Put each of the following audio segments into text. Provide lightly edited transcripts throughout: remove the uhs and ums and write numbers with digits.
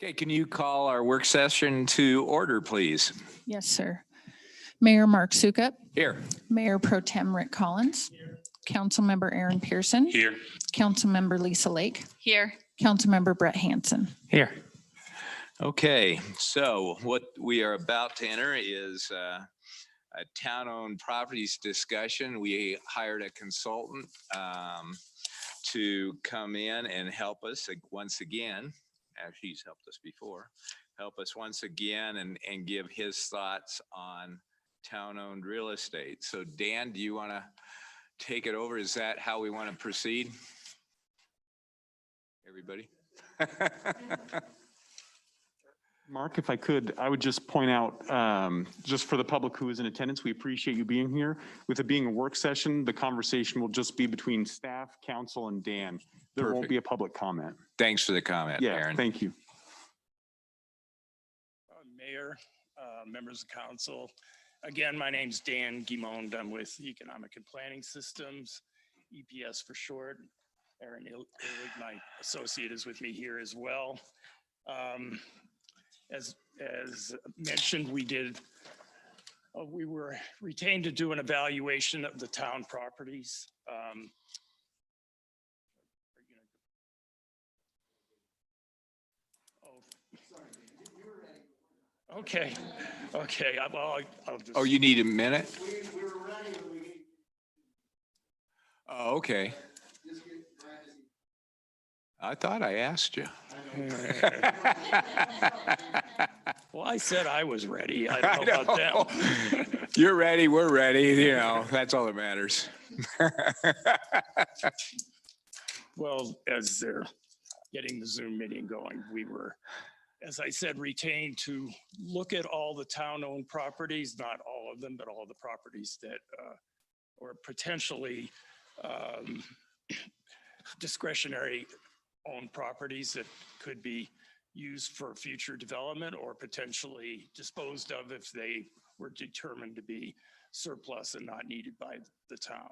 Okay, can you call our work session to order, please? Yes, sir. Mayor Mark Sukup, Here. Mayor Pro Tem Rick Collins, Councilmember Aaron Pearson, Here. Councilmember Lisa Lake, Here. Councilmember Brett Hansen. Here. Okay, so what we are about to enter is a town-owned properties discussion. We hired a consultant to come in and help us once again, as he's helped us before, help us once again and give his thoughts on town-owned real estate. So Dan, do you want to take it over? Is that how we want to proceed? Everybody? Mark, if I could, I would just point out, just for the public who is in attendance, we appreciate you being here. With it being a work session, the conversation will just be between staff, council, and Dan. There won't Perfect. be a public comment. Thanks for the comment, Yeah, Aaron. thank you. Mayor, members of council. Again, my name's Dan Guimond. I'm with Economic and Planning Systems, EPS for short. Aaron Illig, my associate, is with me here as well. As mentioned, we were retained to do an evaluation of the town properties. Okay, okay. I'll just. Oh, you need a minute? Oh, okay. I thought I asked you. Well, I said I was ready. I don't know about them. You're ready, we're ready, you know, that's all that matters. Well, as they're getting the Zoom meeting going, we were, as I said, retained to look at all the town-owned properties, not all of them, but all the properties that or potentially discretionary owned properties that could be used for future development or potentially disposed of if they were determined to be surplus and not needed by the town.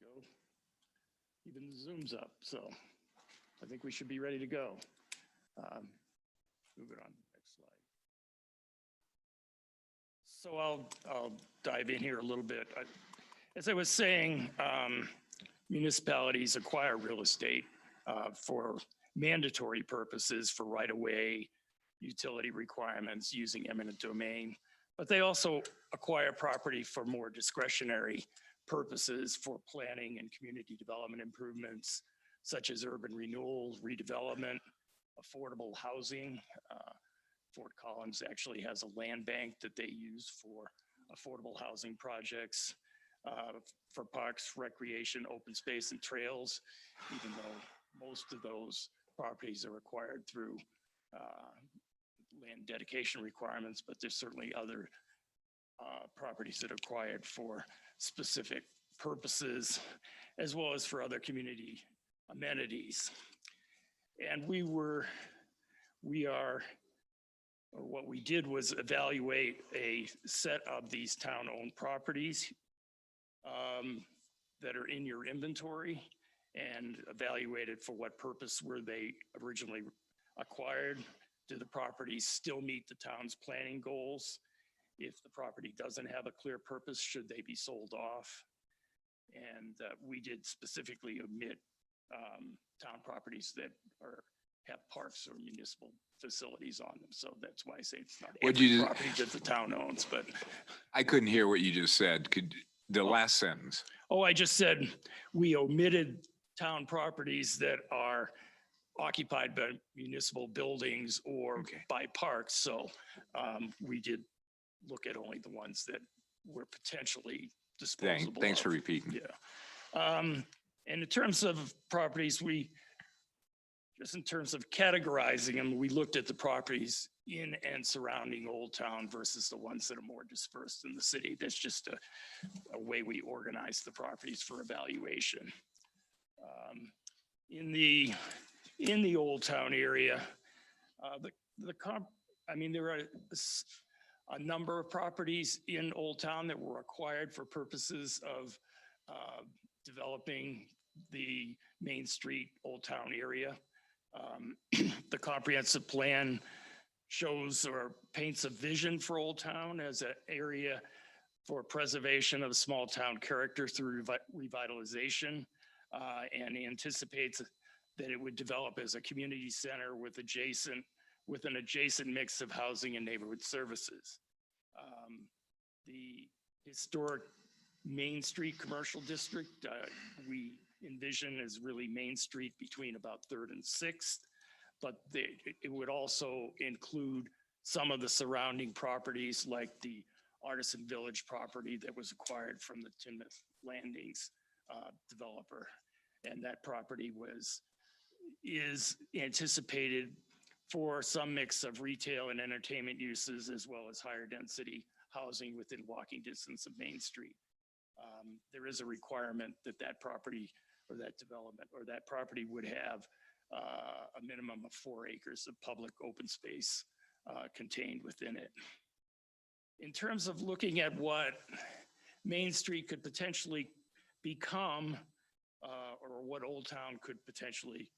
Go. Even the Zoom's up, so I think we should be ready to go. Move it on, next slide. So I'll dive in here a little bit. As I was saying, municipalities acquire real estate for mandatory purposes for right-of-way, utility requirements using eminent domain, but they also acquire property for more discretionary purposes for planning and community development improvements, such as urban renewal, redevelopment, affordable housing. Fort Collins actually has a land bank that they use for affordable housing projects, for parks, recreation, open space, and trails, even though most of those properties are acquired through land dedication requirements, but there's certainly other properties that are acquired for specific purposes, as well as for other community amenities. And what we did was evaluate a set of these town-owned properties that are in your inventory and evaluated for what purpose were they originally acquired. Do the properties still meet the town's planning goals? If the property doesn't have a clear purpose, should they be sold off? And we did specifically omit town properties that have parks or municipal facilities on them. So that's why I say it's not every property that the town owns, but. I couldn't hear what you just said. The last sentence. Oh, I just said we omitted town properties that are occupied by municipal buildings or by parks. So we did look at only the ones that were potentially disposable. Thanks for repeating. Yeah. And in terms of properties, we just in terms of categorizing them, we looked at the properties in and surrounding Old Town versus the ones that are more dispersed in the city. That's just a way we organize the properties for evaluation. In the Old Town area, there are a number of properties in Old Town that were acquired for purposes of developing the Main Street Old Town area. The comprehensive plan shows or paints a vision for Old Town as an area for preservation of the small town character through revitalization, and anticipates that it would develop as a community center with an adjacent mix of housing and neighborhood services. The historic Main Street Commercial District, we envision as really Main Street between about 3rd and 6th, but it would also include some of the surrounding properties like the Artisan Village property that was acquired from the Timoth Landings developer. And that property is anticipated for some mix of retail and entertainment uses, as well as higher density housing within walking distance of Main Street. There is a requirement that that property or that development or that property would have a minimum of 4 acres of public open space contained within it. In terms of looking at what Main Street could potentially become, or what Old Town could potentially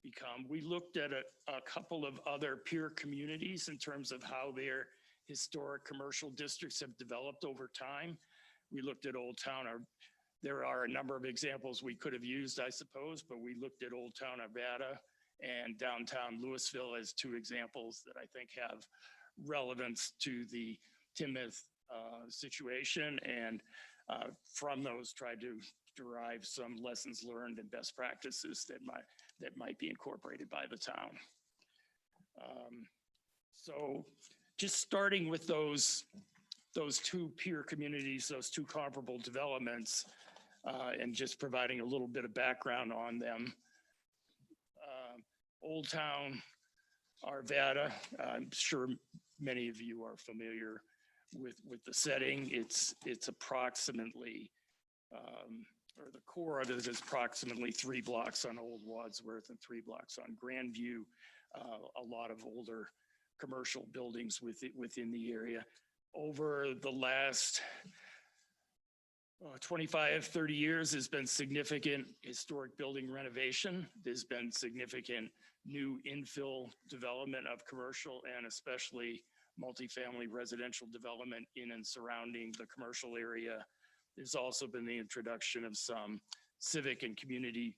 become, we looked at a couple of other peer communities in terms of how their historic commercial districts have developed over time. We looked at Old Town. There are a number of examples we could have used, I suppose, but we looked at Old Town Arvada and downtown Louisville as 2 examples that I think have relevance to the Timoth situation, and from those tried to derive some lessons learned and best practices that might be incorporated by the town. So just starting with those 2 peer communities, those 2 comparable developments, and just providing a little bit of background on them. Old Town Arvada, I'm sure many of you are familiar with the setting. It's approximately, or the core of it is approximately 3 blocks on Old Wadsworth and 3 blocks on Grandview. A lot of older commercial buildings within the area. Over the last 25, 30 years, there's been significant historic building renovation. There's been significant new infill development of commercial and especially multifamily residential development in and surrounding the commercial area. There's also been the introduction of some civic and community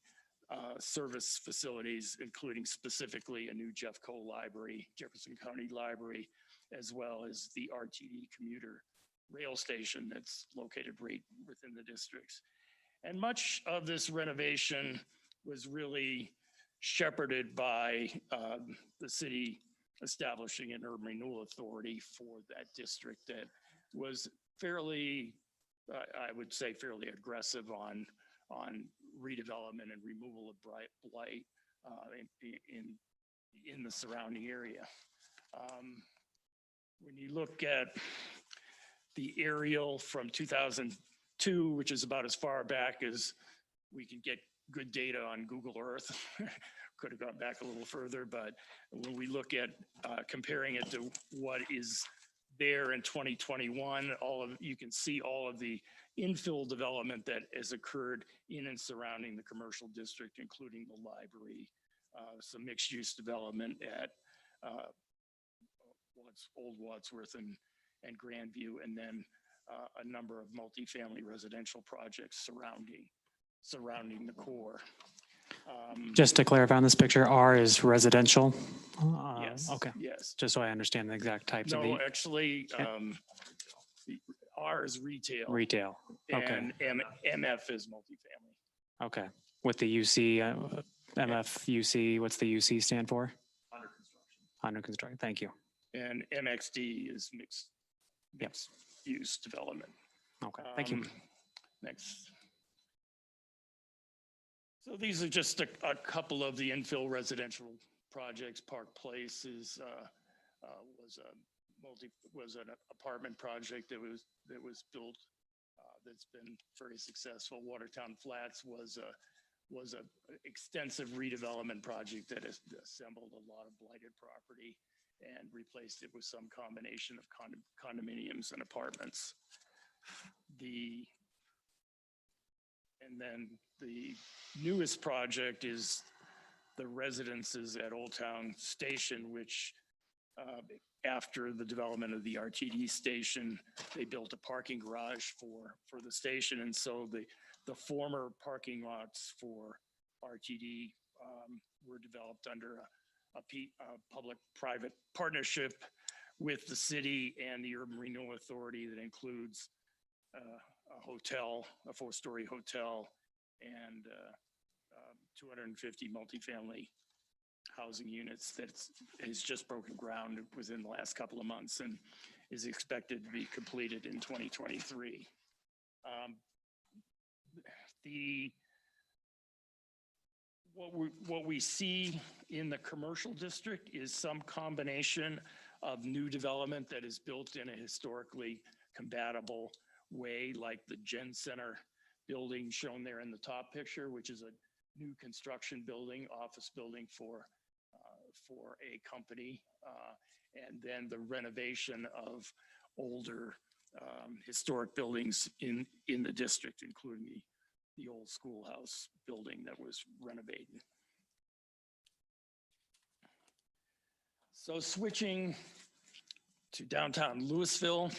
service facilities, including specifically a new Jeffco Library, Jefferson County Library, as well as the RTD commuter rail station that's located right within the districts. And much of this renovation was really shepherded by the city establishing an urban renewal authority for that district that was fairly, I would say, fairly aggressive on redevelopment and removal of blight in the surrounding area. When you look at the aerial from 2002, which is about as far back as we can get good data on Google Earth, could have gone back a little further, but when we look at comparing it to what is there in 2021, you can see all of the infill development that has occurred in and surrounding the commercial district, including the library, some mixed use development at Old Wadsworth and Grandview, and then a number of multifamily residential projects surrounding the core. Just to clarify on this picture, R is residential? Yes. Okay, Yes. just so I understand the exact types of No, the actually, R is retail. retail. Okay, And MF is multifamily. okay. With the UC, MF, UC, what's the UC stand for? Under construction. Under construction, thank you. And MXD is mixed use development. Okay, thank you. Next. So these are just a couple of the infill residential projects. Park Place was an apartment project that was built that's been very successful. Watertown Flats was a extensive redevelopment project that has assembled a lot of blighted property and replaced it with some combination of condominiums and apartments. And then the newest project is the residences at Old Town Station, which after the development of the RTD station, they built a parking garage for the station. And so the former parking lots for RTD were developed under a public-private partnership with the city and the Urban Renewal Authority that includes a hotel, a 4-story hotel, and 250 multifamily housing units that has just broken ground within the last couple of months and is expected to be completed in 2023. What we see in the commercial district is some combination of new development that is built in a historically compatible way, like the Gen Center building shown there in the top picture, which is a new construction building, office building for a company, and then the renovation of older historic buildings in the district, including the old schoolhouse building that was renovated. So switching to downtown Louisville,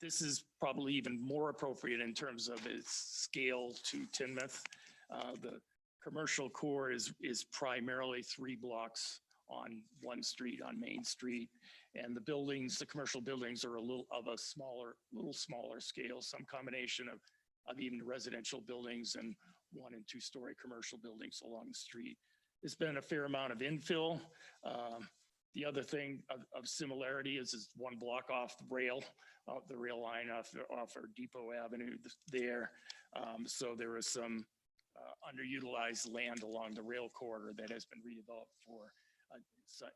this is probably even more appropriate in terms of its scale to Tinmouth. The commercial core is primarily 3 blocks on one street, on Main Street. And the buildings, the commercial buildings are a little smaller scale, some combination of even residential buildings and 1- and 2-story commercial buildings along the street. There's been a fair amount of infill. The other thing of similarity is 1 block off the rail line off our Depot Avenue there. So there is some underutilized land along the rail corridor that has been redeveloped for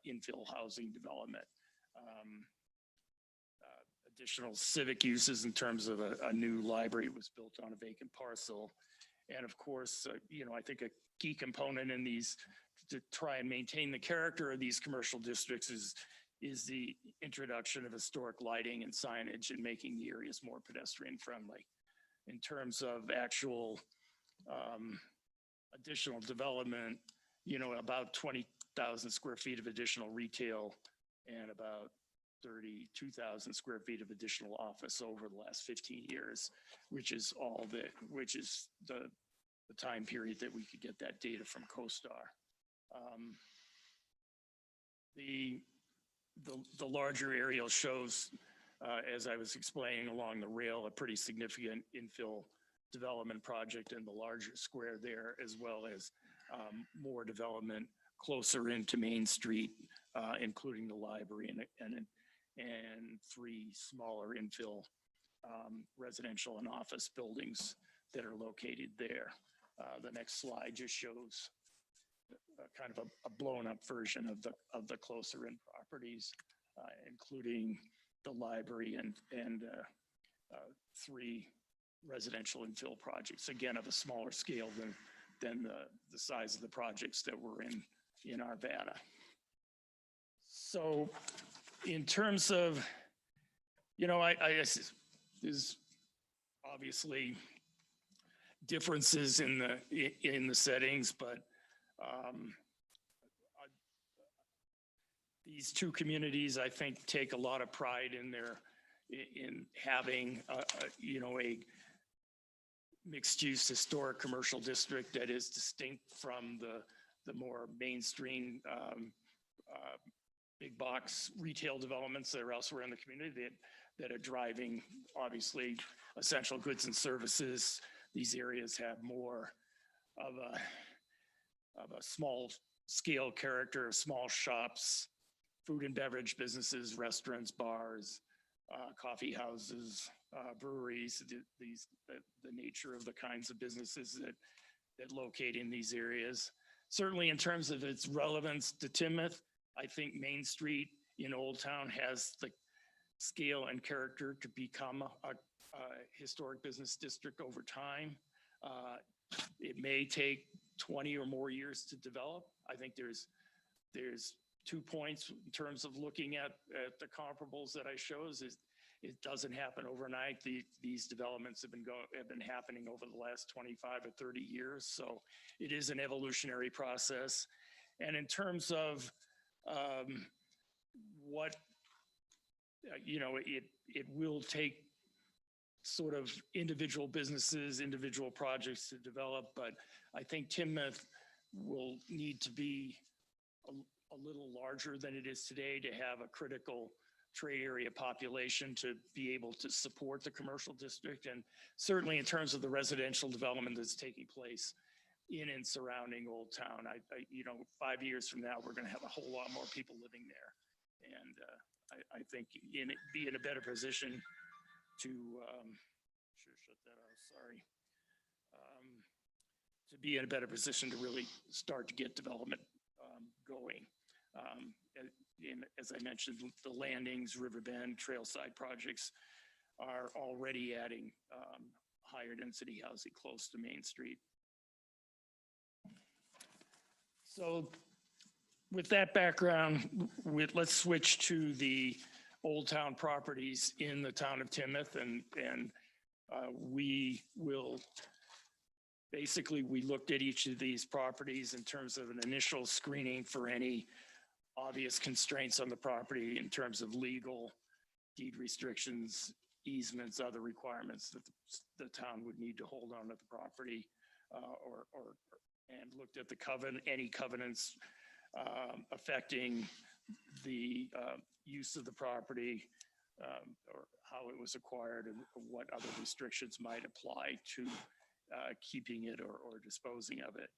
infill housing development. Additional civic uses in terms of a new library was built on a vacant parcel. And of course, I think a key component in these to try and maintain the character of these commercial districts is the introduction of historic lighting and signage and making the areas more pedestrian friendly. In terms of actual additional development, about 20,000 square feet of additional retail and about 32,000 square feet of additional office over the last 15 years, which is the time period that we could get that data from CoStar. The larger aerial shows, as I was explaining along the rail, a pretty significant infill development project in the larger square there, as well as more development closer into Main Street, including the library and 3 smaller infill residential and office buildings that are located there. The next slide just shows kind of a blown up version of the closer in properties, including the library and 3 residential infill projects, again, of a smaller scale than the size of the projects that were in Arvada. So in terms of, there's obviously differences in the settings, but these 2 communities, I think, take a lot of pride in having a mixed-use historic commercial district that is distinct from the more mainstream big box retail developments that are elsewhere in the community that are driving, obviously, essential goods and services. These areas have more of a small scale character, small shops, food and beverage businesses, restaurants, bars, coffee houses, breweries, the nature of the kinds of businesses that locate in these areas. Certainly in terms of its relevance to Timoth, I think Main Street in Old Town has the scale and character to become a historic business district over time. It may take 20 or more years to develop. I think there's 2 points in terms of looking at the comparables that I shows is it doesn't happen overnight. These developments have been happening over the last 25 or 30 years. So it is an evolutionary process. And in terms of what, it will take sort of individual businesses, individual projects to develop, but I think Timoth will need to be a little larger than it is today to have a critical trade area population to be able to support the commercial district. And certainly in terms of the residential development that's taking place in and surrounding Old Town, 5 years from now, we're going to have a whole lot more people living there. And I think be in a better position to, shut that off, sorry. To be in a better position to really start to get development going. As I mentioned, the landings, Riverbend, Trailside projects are already adding higher density housing close to Main Street. So with that background, let's switch to the Old Town properties in the town of Timoth, and we will basically, we looked at each of these properties in terms of an initial screening for any obvious constraints on the property in terms of legal, deed restrictions, easements, other requirements that the town would need to hold on to the property, and looked at the any covenants affecting the use of the property, or how it was acquired, and what other restrictions might apply to keeping it or disposing of it.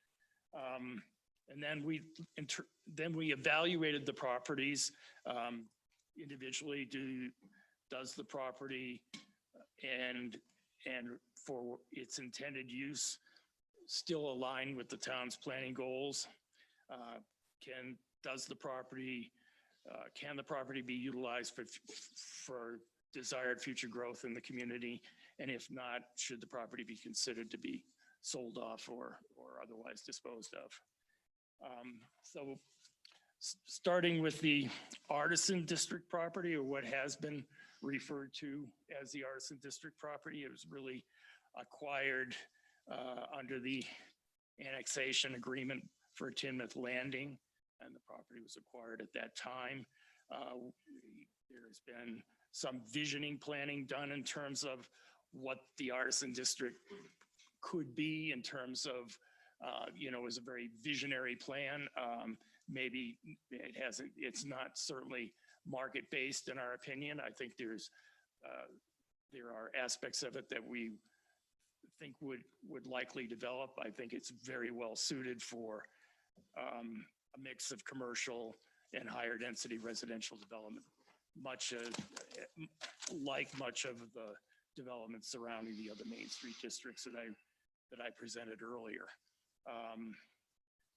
And then we evaluated the properties individually. Does the property and for its intended use still align with the town's planning goals? Can the property be utilized for desired future growth in the community? And if not, should the property be considered to be sold off or otherwise disposed of? So starting with the Artisan District property, or what has been referred to as the Artisan District property, it was really acquired under the annexation agreement for Timoth Landing, and the property was acquired at that time. There's been some visioning planning done in terms of what the Artisan District could be in terms of, it was a very visionary plan. Maybe it's not certainly market-based in our opinion. I think there are aspects of it that we think would likely develop. I think it's very well suited for a mix of commercial and higher density residential development, much of the developments surrounding the other Main Street districts that I presented earlier.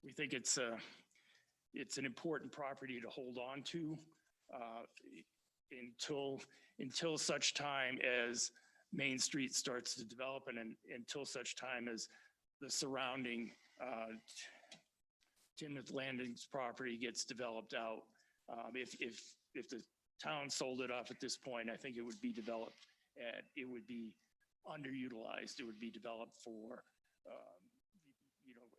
We think it's an important property to hold on to until such time as Main Street starts to develop, and until such time as the surrounding Timoth Landings property gets developed out. If the town sold it off at this point, I think it would be developed. It would be underutilized. It would be developed for,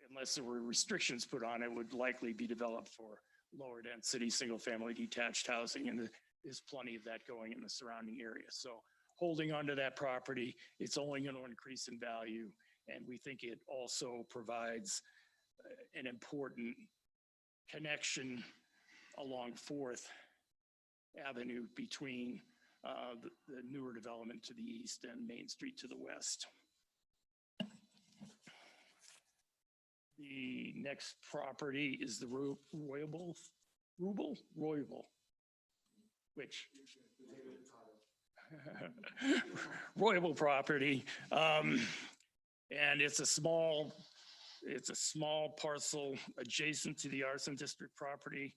unless there were restrictions put on it, would likely be developed for lower density, single family detached housing. And there's plenty of that going in the surrounding area. So holding onto that property, it's only going to increase in value. And we think it also provides an important connection along 4th Avenue between the newer development to the east and Main Street to the west. The next property is the Royable, which Royable property. And it's a small parcel adjacent to the Artisan District property,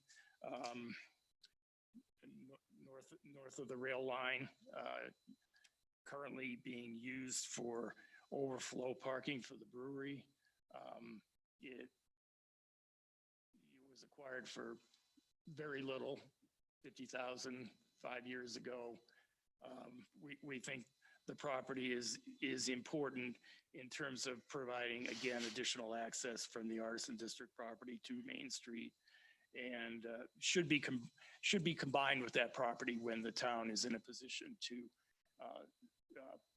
north of the rail line, currently being used for overflow parking for the brewery. It was acquired for very little, 50,000 5 years ago. We think the property is important in terms of providing, again, additional access from the Artisan District property to Main Street, and should be combined with that property when the town is in a position to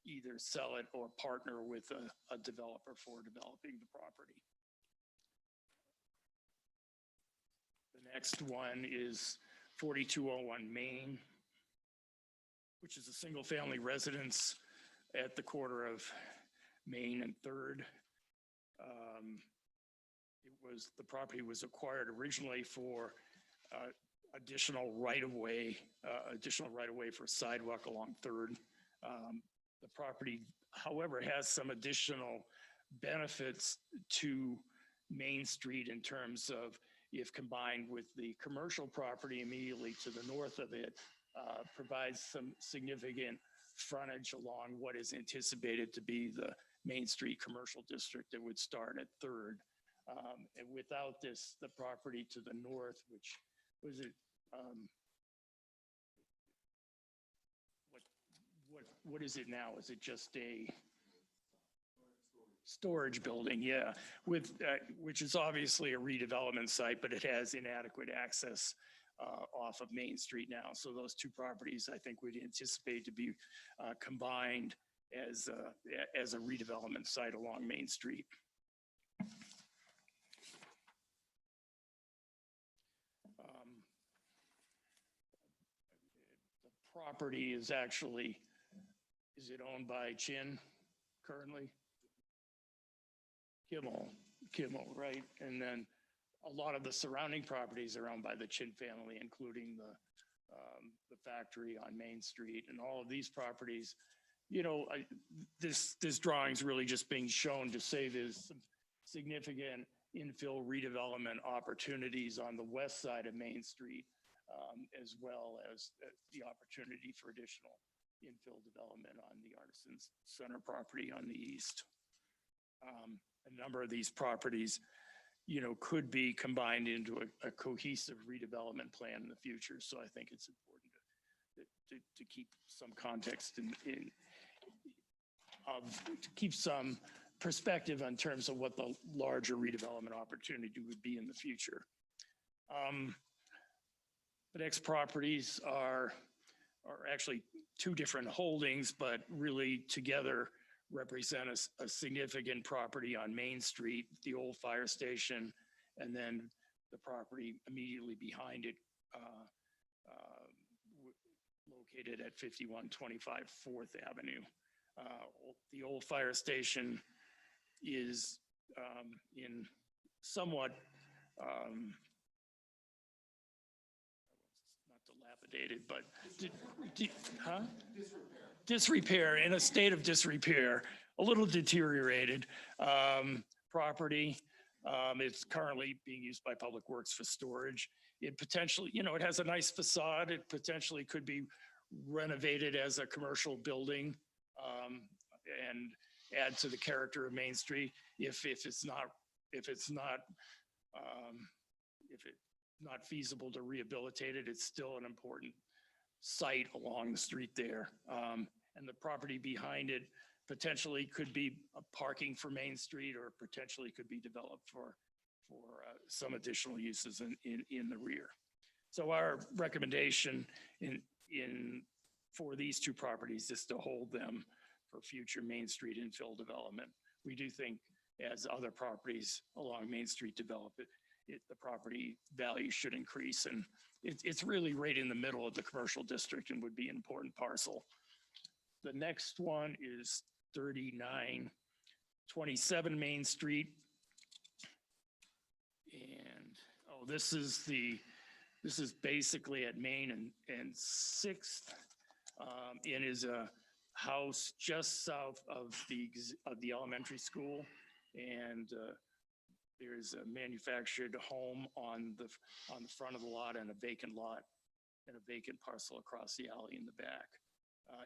either sell it or partner with a developer for developing the property. The next one is 4201 Maine, which is a single-family residence at the corner of Main and 3rd. The property was acquired originally for additional right-of-way for sidewalk along 3rd. The property, however, has some additional benefits to Main Street in terms of, if combined with the commercial property immediately to the north of it, provides some significant frontage along what is anticipated to be the Main Street Commercial District that would start at 3rd. And without this, the property to the north, which was it, what is it now? Is it just a storage building? Yeah, with which is obviously a redevelopment site, but it has inadequate access off of Main Street now. So those two properties, I think, we'd anticipate to be combined as a redevelopment site along Main Street. The property is actually, is it owned by Chin currently? Kimmel, right? And then a lot of the surrounding properties are owned by the Chin family, including the factory on Main Street, and all of these properties. You know, this drawing's really just being shown to say there's some significant infill redevelopment opportunities on the west side of Main Street, as well as the opportunity for additional infill development on the Artisan Center property on the east. A number of these properties, you know, could be combined into a cohesive redevelopment plan in the future. So I think it's important to keep some context to keep some perspective in terms of what the larger redevelopment opportunity would be in the future. The next properties are actually two different holdings, but really together represent a significant property on Main Street, the old fire station, and then the property immediately behind it, located at 5125 4th Avenue. The old fire station is in somewhat, not dilapidated, but disrepair, in a state of disrepair, a little deteriorated property. It's currently being used by Public Works for storage. It potentially, you know, it has a nice facade. It potentially could be renovated as a commercial building and add to the character of Main Street. If it's not feasible to rehabilitate it, it's still an important site along the street there. And the property behind it potentially could be parking for Main Street, or potentially could be developed for some additional uses in the rear. So our recommendation for these two properties is to hold them for future Main Street infill development. We do think as other properties along Main Street develop, the property value should increase, and it's really right in the middle of the commercial district and would be an important parcel. The next one is 3927 Main Street. And, this is basically at Main and 6th. and is a house just south of the elementary school. And there's a manufactured home on the front of the lot and a vacant lot and a vacant parcel across the alley in the back.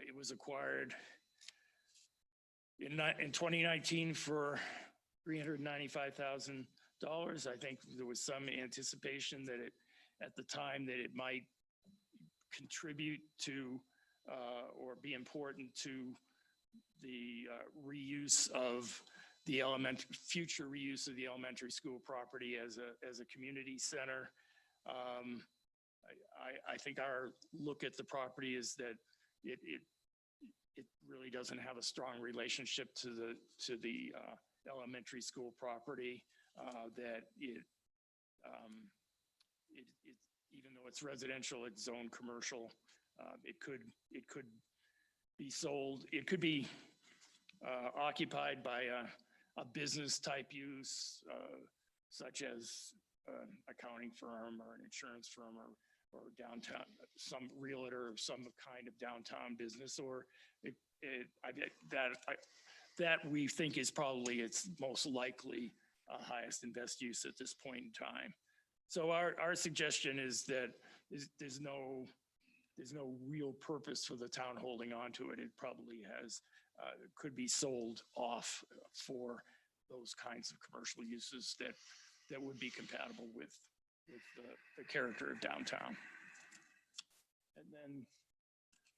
It was acquired in 2019 for $395,000. I think there was some anticipation that at the time that it might contribute to or be important to the reuse of the future reuse of the elementary school property as a community center. I think our look at the property is that it really doesn't have a strong relationship to the elementary school property. That even though it's residential, it's zoned commercial. It could be sold. It could be occupied by a business type use, such as an accounting firm or an insurance firm or downtown, some realtor of some kind of downtown business, or that we think is probably its most likely highest and best use at this point in time. So our suggestion is that there's no real purpose for the town holding on to it. It probably could be sold off for those kinds of commercial uses that would be compatible with the character of downtown. And then,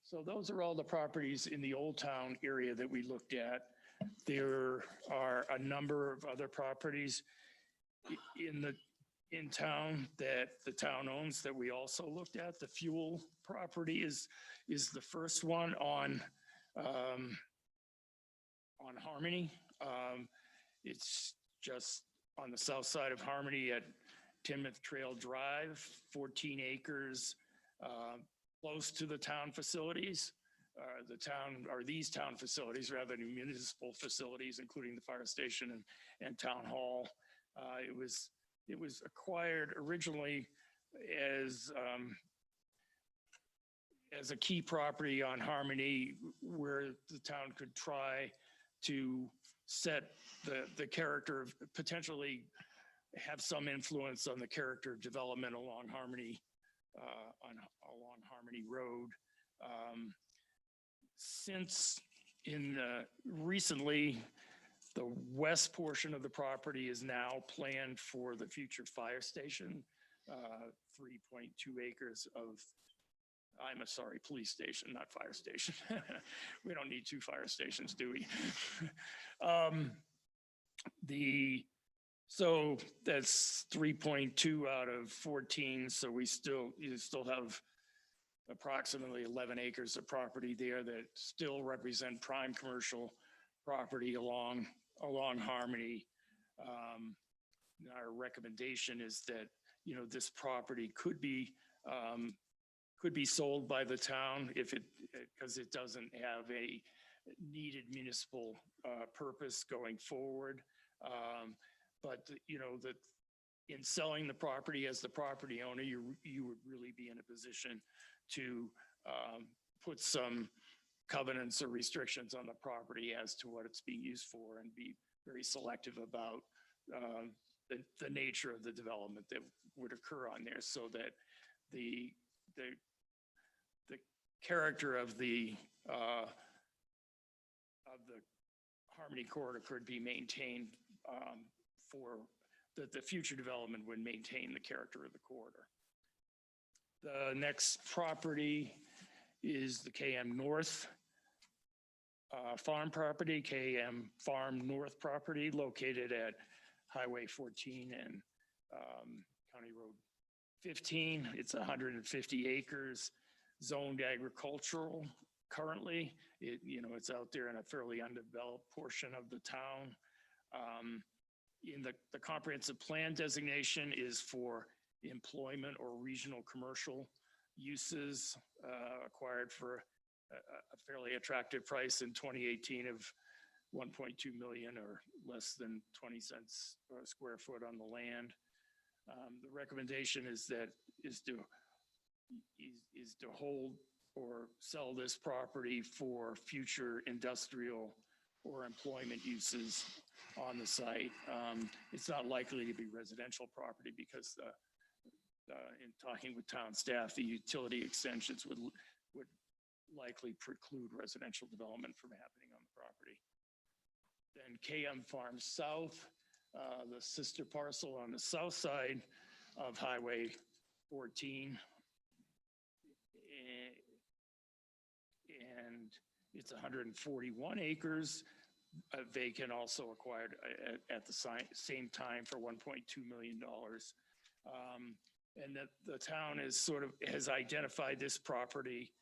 so those are all the properties in the Old Town area that we looked at. There are a number of other properties in town that the town owns that we also looked at. The fuel property is the first one on Harmony. It's just on the south side of Harmony at Timoth Trail Drive, 14 acres, close to the town facilities. These town facilities rather than municipal facilities, including the fire station and town hall. It was acquired originally as a key property on Harmony, where the town could try to set the character of, potentially have some influence on the character of development along Harmony, along Harmony Road. Since recently, the west portion of the property is now planned for the future fire station, 3.2 acres of, I'm sorry, police station, not fire station. We don't need two fire stations, do we? So that's 3.2 out of 14. So you still have approximately 11 acres of property there that still represent prime commercial property along Harmony. Our recommendation is that, this property could be sold by the town because it doesn't have a needed municipal purpose going forward. But that in selling the property as the property owner, you would really be in a position to put some covenants or restrictions on the property as to what it's being used for, and be very selective about the nature of the development that would occur on there, so that the character of the Harmony corridor could be maintained for the future development would maintain the character of the corridor. The next property is the KM North farm property, KM Farm North property, located at Highway 14 and County Road 15. It's 150 acres, zoned agricultural currently. It's out there in a fairly undeveloped portion of the town. In the comprehensive plan designation is for employment or regional commercial uses, acquired for a fairly attractive price in 2018 of 1.2 million, or less than 20 cents a square foot on the land. The recommendation is to hold or sell this property for future industrial or employment uses on the site. It's not likely to be residential property because in talking with town staff, the utility extensions would likely preclude residential development from happening on the property. Then KM Farms South, the sister parcel on the south side of Highway 14. And it's 141 acres, vacant, also acquired at the same time for $1.2 million. And that the town is has identified this property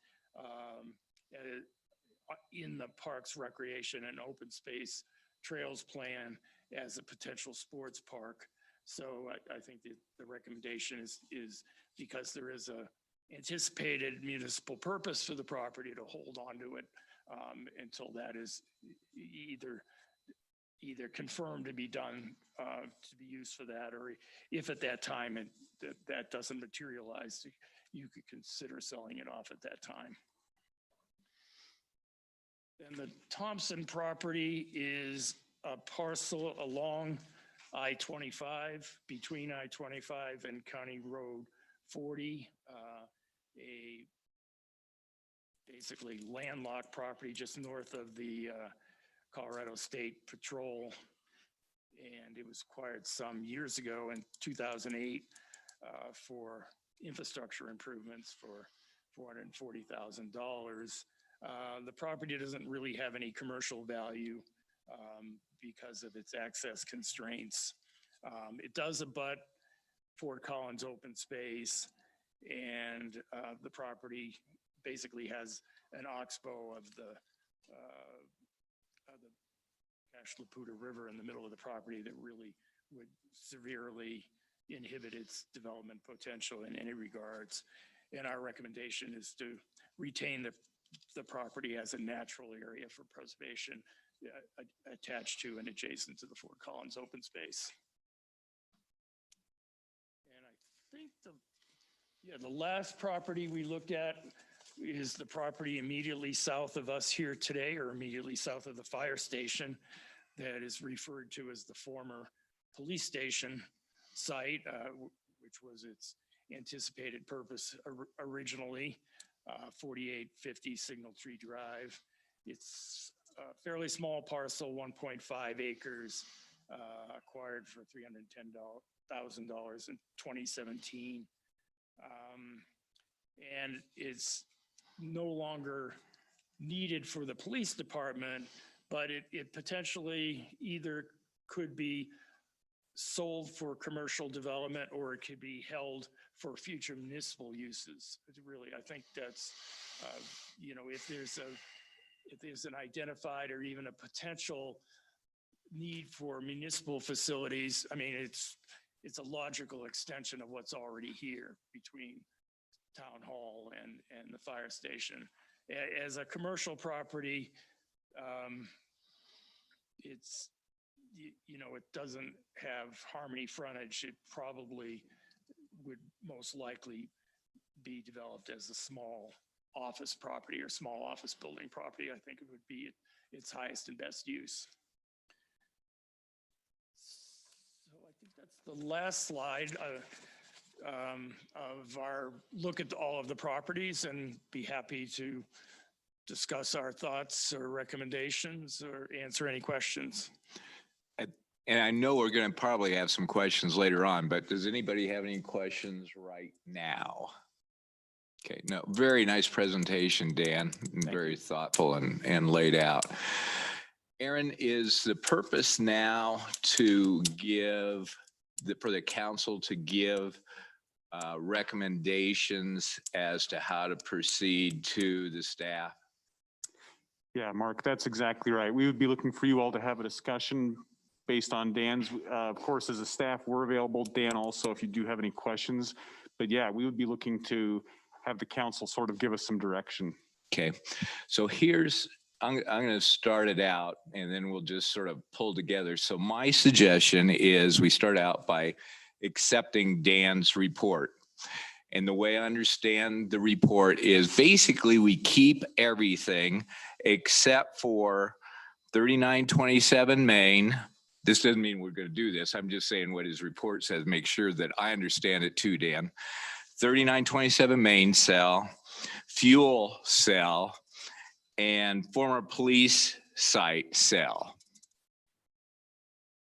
in the Parks, Recreation, and Open Space Trails Plan as a potential sports park. So I think the recommendation is because there is a anticipated municipal purpose for the property, to hold on to it until that is either confirmed to be done, to be used for that, or if at that time that doesn't materialize, you could consider selling it off at that time. And the Thompson property is a parcel along I-25, between I-25 and County Road 40, a basically landlocked property just north of the Colorado State Patrol. And it was acquired some years ago in 2008 for infrastructure improvements for $440,000. The property doesn't really have any commercial value because of its access constraints. It does abut Fort Collins open space, and the property basically has an oxbow of the Laputa River in the middle of the property that really would severely inhibit its development potential in any regards. And our recommendation is to retain the property as a natural area for preservation, attached to and adjacent to the Fort Collins open space. And I think the last property we looked at is the property immediately south of us here today, or immediately south of the fire station, that is referred to as the former police station site, which was its anticipated purpose originally, 4850 Signal Tree Drive. It's a fairly small parcel, 1.5 acres, acquired for $310,000 in 2017. And it's no longer needed for the police department, but it potentially either could be sold for commercial development, or it could be held for future municipal uses. Really, I think that's, if there's an identified or even a potential need for municipal facilities, I mean, it's a logical extension of what's already here between town hall and the fire station. As a commercial property, it's, it doesn't have Harmony frontage. It probably would most likely be developed as a small office property or small office building property. I think it would be its highest and best use. So I think that's the last slide of our look at all of the properties, and be happy to discuss our thoughts or recommendations or answer any questions. And I know we're going to probably have some questions later on, but does anybody have any questions right now? Okay, no, very nice presentation, Dan. Very thoughtful and laid out. Aaron, is the purpose now to give, for the council to give recommendations as to how to proceed to the staff? Yeah, Mark, that's exactly right. We would be looking for you all to have a discussion based on Dan's, of course, as a staff, we're available. Dan also, if you do have any questions. But yeah, we would be looking to have the council sort of give us some direction. Okay, so I'm going to start it out, and then we'll just sort of pull together. So my suggestion is we start out by accepting Dan's report. And the way I understand the report is basically we keep everything except for 3927 Maine. This doesn't mean we're going to do this. I'm just saying what his report says. Make sure that I understand it too, Dan. 3927 Maine cell, fuel cell, and former police site cell.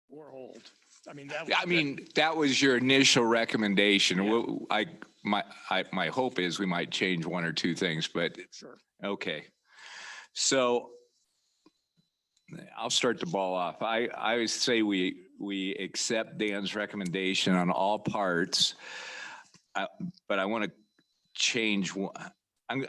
Or hold. I mean, that. I mean, that was your initial recommendation. Yeah. My hope is we might change one or two things, but Sure. okay. So I'll start the ball off. I would say we accept Dan's recommendation on all parts, but I want to change one. I'm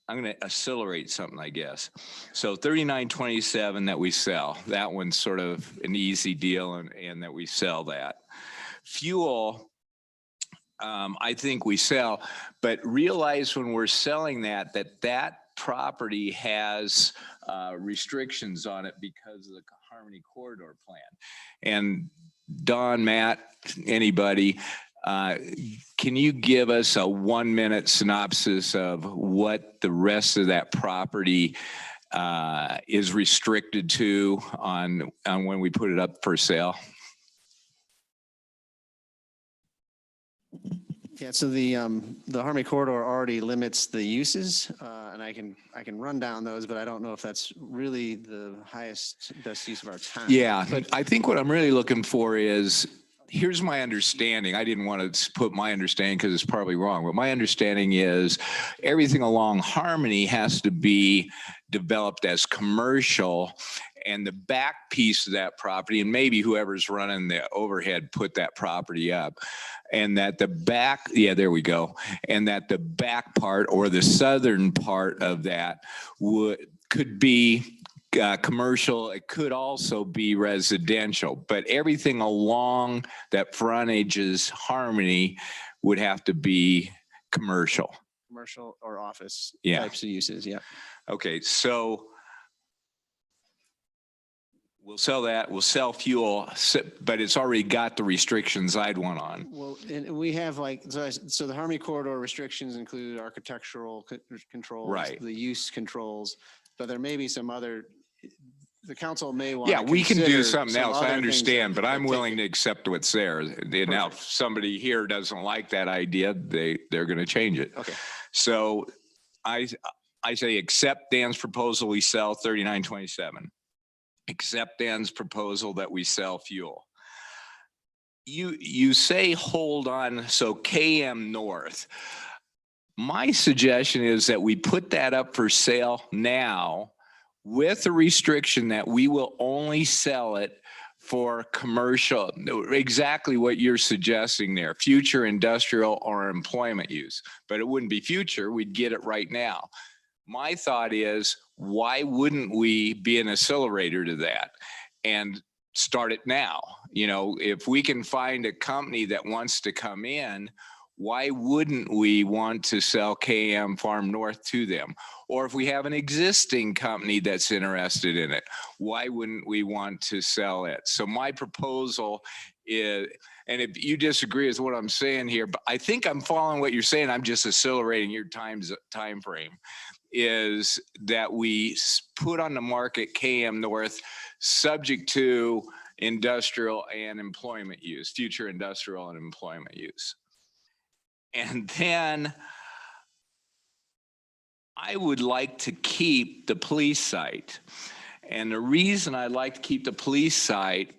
going to accelerate something, I guess. So 3927 that we sell, that one's sort of an easy deal, and that we sell that. Fuel, I think we sell, but realize when we're selling that property has restrictions on it because of the Harmony Corridor Plan. And Don, Matt, anybody, can you give us a 1-minute synopsis of what the rest of that property is restricted to on when we put it up for sale? Yeah, so the Harmony Corridor already limits the uses, and I can run down those, but I don't know if that's really the best use of our time. Yeah, but I think what I'm really looking for is, here's my understanding. I didn't want to put my understanding because it's probably wrong, but my understanding is everything along Harmony has to be developed as commercial, and the back piece of that property, and maybe whoever's running the overhead put that property up, and that the back, yeah, there we go, and that the back part or the southern part of that could be commercial. It could also be residential, but everything along that frontage is Harmony would have to be commercial. Commercial or office types of uses, yeah. Okay, so we'll sell that, we'll sell fuel, but it's already got the restrictions I'd want on. Well, and we have so the Harmony Corridor restrictions include architectural controls, Right. the use controls, but there may be some other, the council may want. Yeah, we can do consider something some else, other I things understand, that- but I'm that willing take to accept what's there. Now, if somebody here doesn't like that idea, they're going to change it. Okay. So I say accept Dan's proposal, we sell 3927. Accept Dan's proposal that we sell fuel. You say hold on, so KM North. My suggestion is that we put that up for sale now with the restriction that we will only sell it for commercial, exactly what you're suggesting there, future industrial or employment use. But it wouldn't be future, we'd get it right now. My thought is, why wouldn't we be an accelerator to that and start it now? You know, if we can find a company that wants to come in, why wouldn't we want to sell KM Farm North to them? Or if we have an existing company that's interested in it, why wouldn't we want to sell it? So my proposal is, and if you disagree with what I'm saying here, but I think I'm following what you're saying, I'm just accelerating your time frame, is that we put on the market KM North subject to industrial and employment use, future industrial and employment use. And then I would like to keep the police site. And the reason I'd like to keep the police site,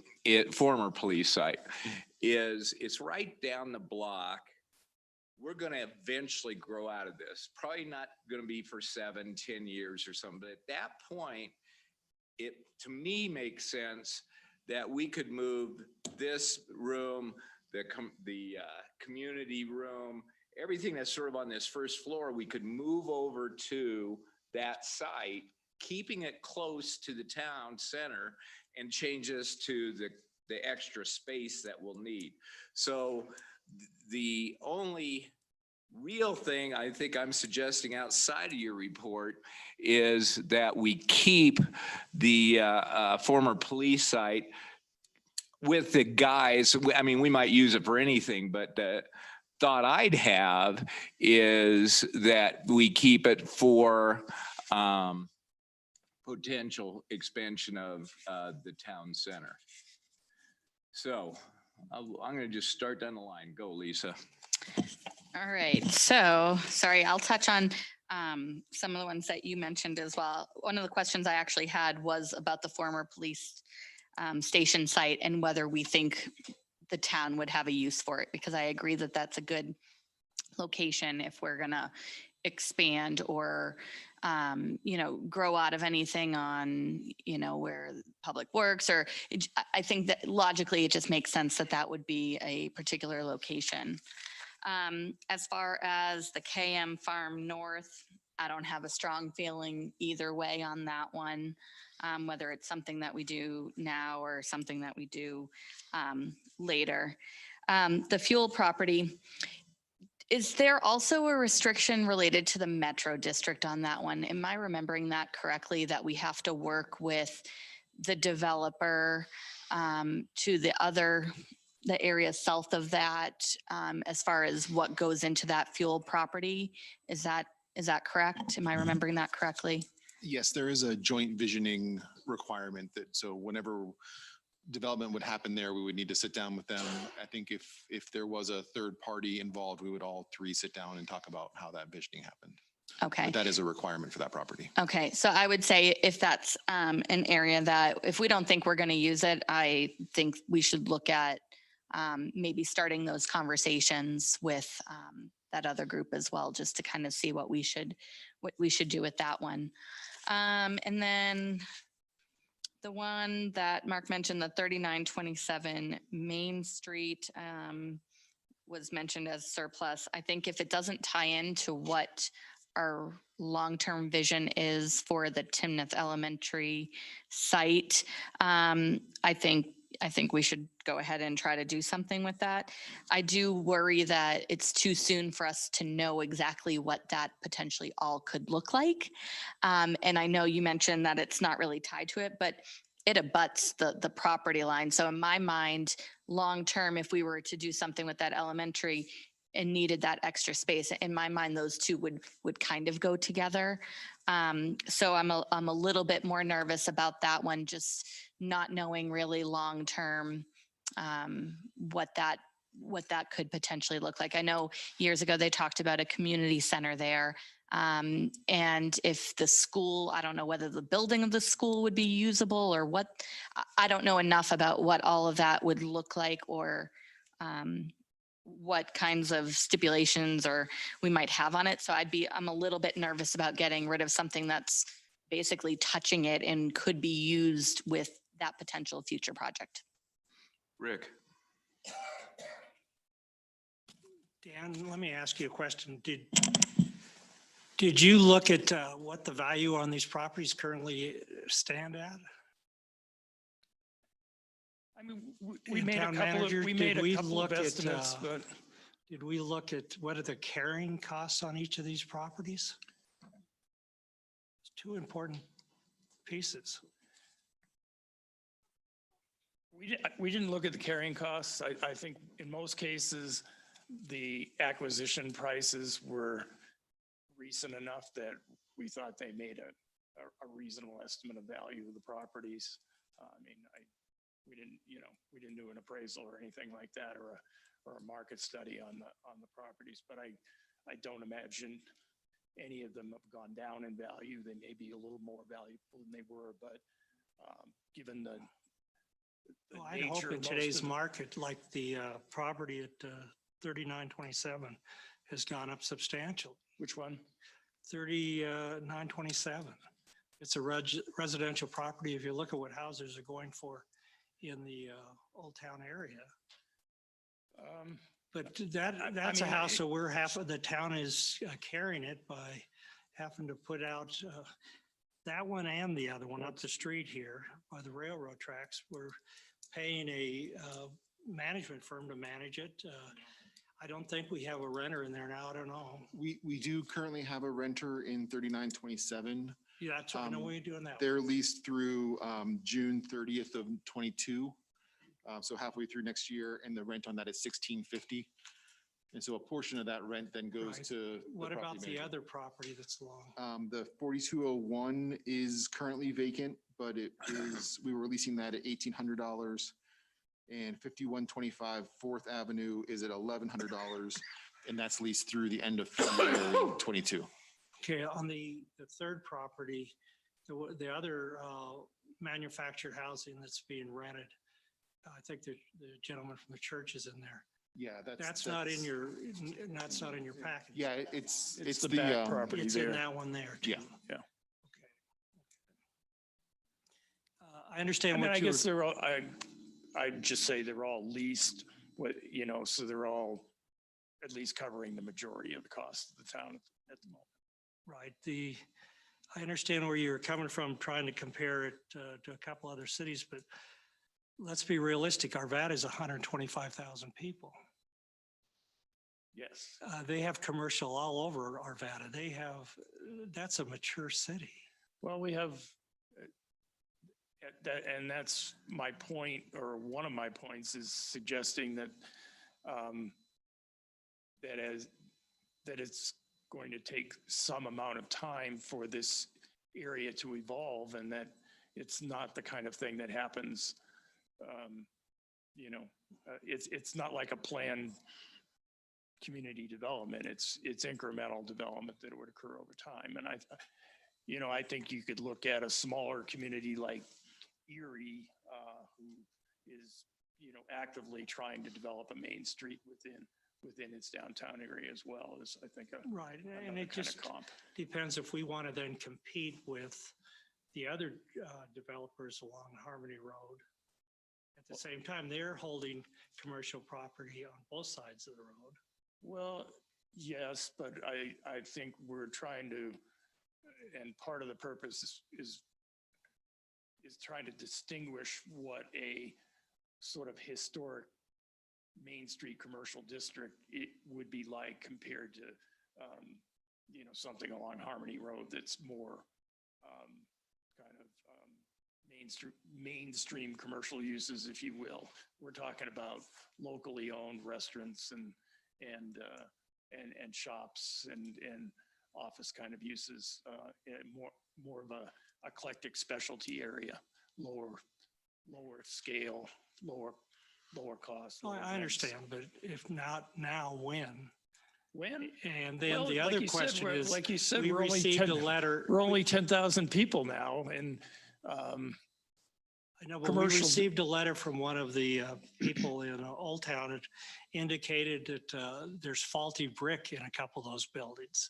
former police site, is it's right down the block. We're going to eventually grow out of this. Probably not going to be for 7-10 years or something. But at that point, it to me makes sense that we could move this room, the community room, everything that's sort of on this first floor, we could move over to that site, keeping it close to the town center, and change this to the extra space that we'll need. So the only real thing I think I'm suggesting outside of your report is that we keep the former police site with the guys. I mean, we might use it for anything, but thought I'd have is that we keep it for potential expansion of the town center. So I'm going to just start down the line. Go, Lisa. All right, so, sorry, I'll touch on some of the ones that you mentioned as well. One of the questions I actually had was about the former police station site and whether we think the town would have a use for it, because I agree that that's a good location if we're gonna expand or, grow out of anything on, where Public Works or, I think that logically, it just makes sense that that would be a particular location. As far as the KM Farm North, I don't have a strong feeling either way on that one, whether it's something that we do now or something that we do later. The fuel property, is there also a restriction related to the Metro District on that one? Am I remembering that correctly, that we have to work with the developer to the area south of that, as far as what goes into that fuel property? Is that correct? Am I remembering that correctly? Yes, there is a joint visioning requirement that, so whenever development would happen there, we would need to sit down with them. I think if there was a third party involved, we would all three sit down and talk about how that visioning happened. Okay. But that is a requirement for that property. Okay, so I would say if that's an area that, if we don't think we're going to use it, I think we should look at maybe starting those conversations with that other group as well, just to kind of see what we should do with that one. And then the one that Mark mentioned, the 3927 Main Street, was mentioned as surplus. I think if it doesn't tie into what our long-term vision is for the Timnath Elementary site, I think we should go ahead and try to do something with that. I do worry that it's too soon for us to know exactly what that potentially all could look like. And I know you mentioned that it's not really tied to it, but it abuts the property line. So in my mind, long-term, if we were to do something with that elementary and needed that extra space, in my mind, those two would kind of go together. So I'm a little bit more nervous about that one, just not knowing really long-term what that could potentially look like. I know years ago they talked about a community center there. And if the school, I don't know whether the building of the school would be usable or what, I don't know enough about what all of that would look like, or what kinds of stipulations or we might have on it. So I'm a little bit nervous about getting rid of something that's basically touching it and could be used with that potential future project. Rick. Dan, let me ask you a question. Did you look at what the value on these properties currently stand at? I mean, we And made a town couple manager, of, we did made a we couple look of at, estimates, but Did we look at what are the carrying costs on each of these properties? It's two important pieces. we didn't look at the carrying costs. I think in most cases, the acquisition prices were recent enough that we thought they made a reasonable estimate of value of the properties. We didn't do an appraisal or anything like that, or a market study on the properties, but I don't imagine any of them have gone down in value. They may be a little more valuable than they were, but given the Well, I'd hope nature in of most today's of the- market, like the property at 3927 has gone up substantially. Which one? 3927. It's a residential property. If you look at what houses are going for in the Old Town area. But that's a mean, house that the town is carrying it by having to put out that one and the other one up the street here by the railroad tracks. We're paying a management firm to manage it. I don't think we have a renter in there now. I don't know. We do currently have a renter in 3927. Yeah, that's what I know we're doing that. They're leased through June 30th of 22. So halfway through next year, and the rent on that is $16.50. And so a portion of that rent then goes Right. to. What about property the manager. other property that's along? The 4201 is currently vacant, but it is, we were releasing that at $1,800. And 5125 4th Avenue is at $1,100. And that's leased through the end of February 22. Okay, on the third property, the other manufactured housing that's being rented, I think the gentleman from the church is in there. Yeah, That's not in your, that's not in your package. Yeah, it's the back property It's in there. that one there too. Yeah. Yeah. Okay. I understand I mean, what I you were. guess they're all, I'd just say they're all leased, so they're all at least covering the majority of the cost of the town at the moment. Right. I understand where you're coming from, trying to compare it to a couple other cities, but let's be realistic. Arvada is 125,000 people. Yes. They have commercial all over Arvada. That's a mature city. Well, we have, and that's my point, or one of my points is suggesting that, that it's going to take some amount of time for this area to evolve, and that it's not the kind of thing that happens, it's not like a planned community development. It's incremental development that would occur over time. And I think you could look at a smaller community like Erie, who is, actively trying to develop a main street within its downtown area as well, is, I think, Right. And another it kind just of comp. depends if we want to then compete with the other developers along Harmony Road. At the same time, they're holding commercial property on both sides of the road. Well, yes, but I think we're trying to, and part of the purpose is trying to distinguish what a sort of historic Main Street commercial district it would be like compared to, something along Harmony Road that's more kind of mainstream commercial uses, if you will. We're talking about locally owned restaurants and shops and office kind of uses, more of a eclectic specialty area, lower scale, lower cost. Oh, lower I rents. understand, but if not now, when? When? And then Well, the like other you said, question we're- is, like you said, we we're only received 10 a letter. We're only 10,000 people now, and I know, but we commercial- received a letter from one of the people in Old Town. It indicated that there's faulty brick in a couple of those buildings,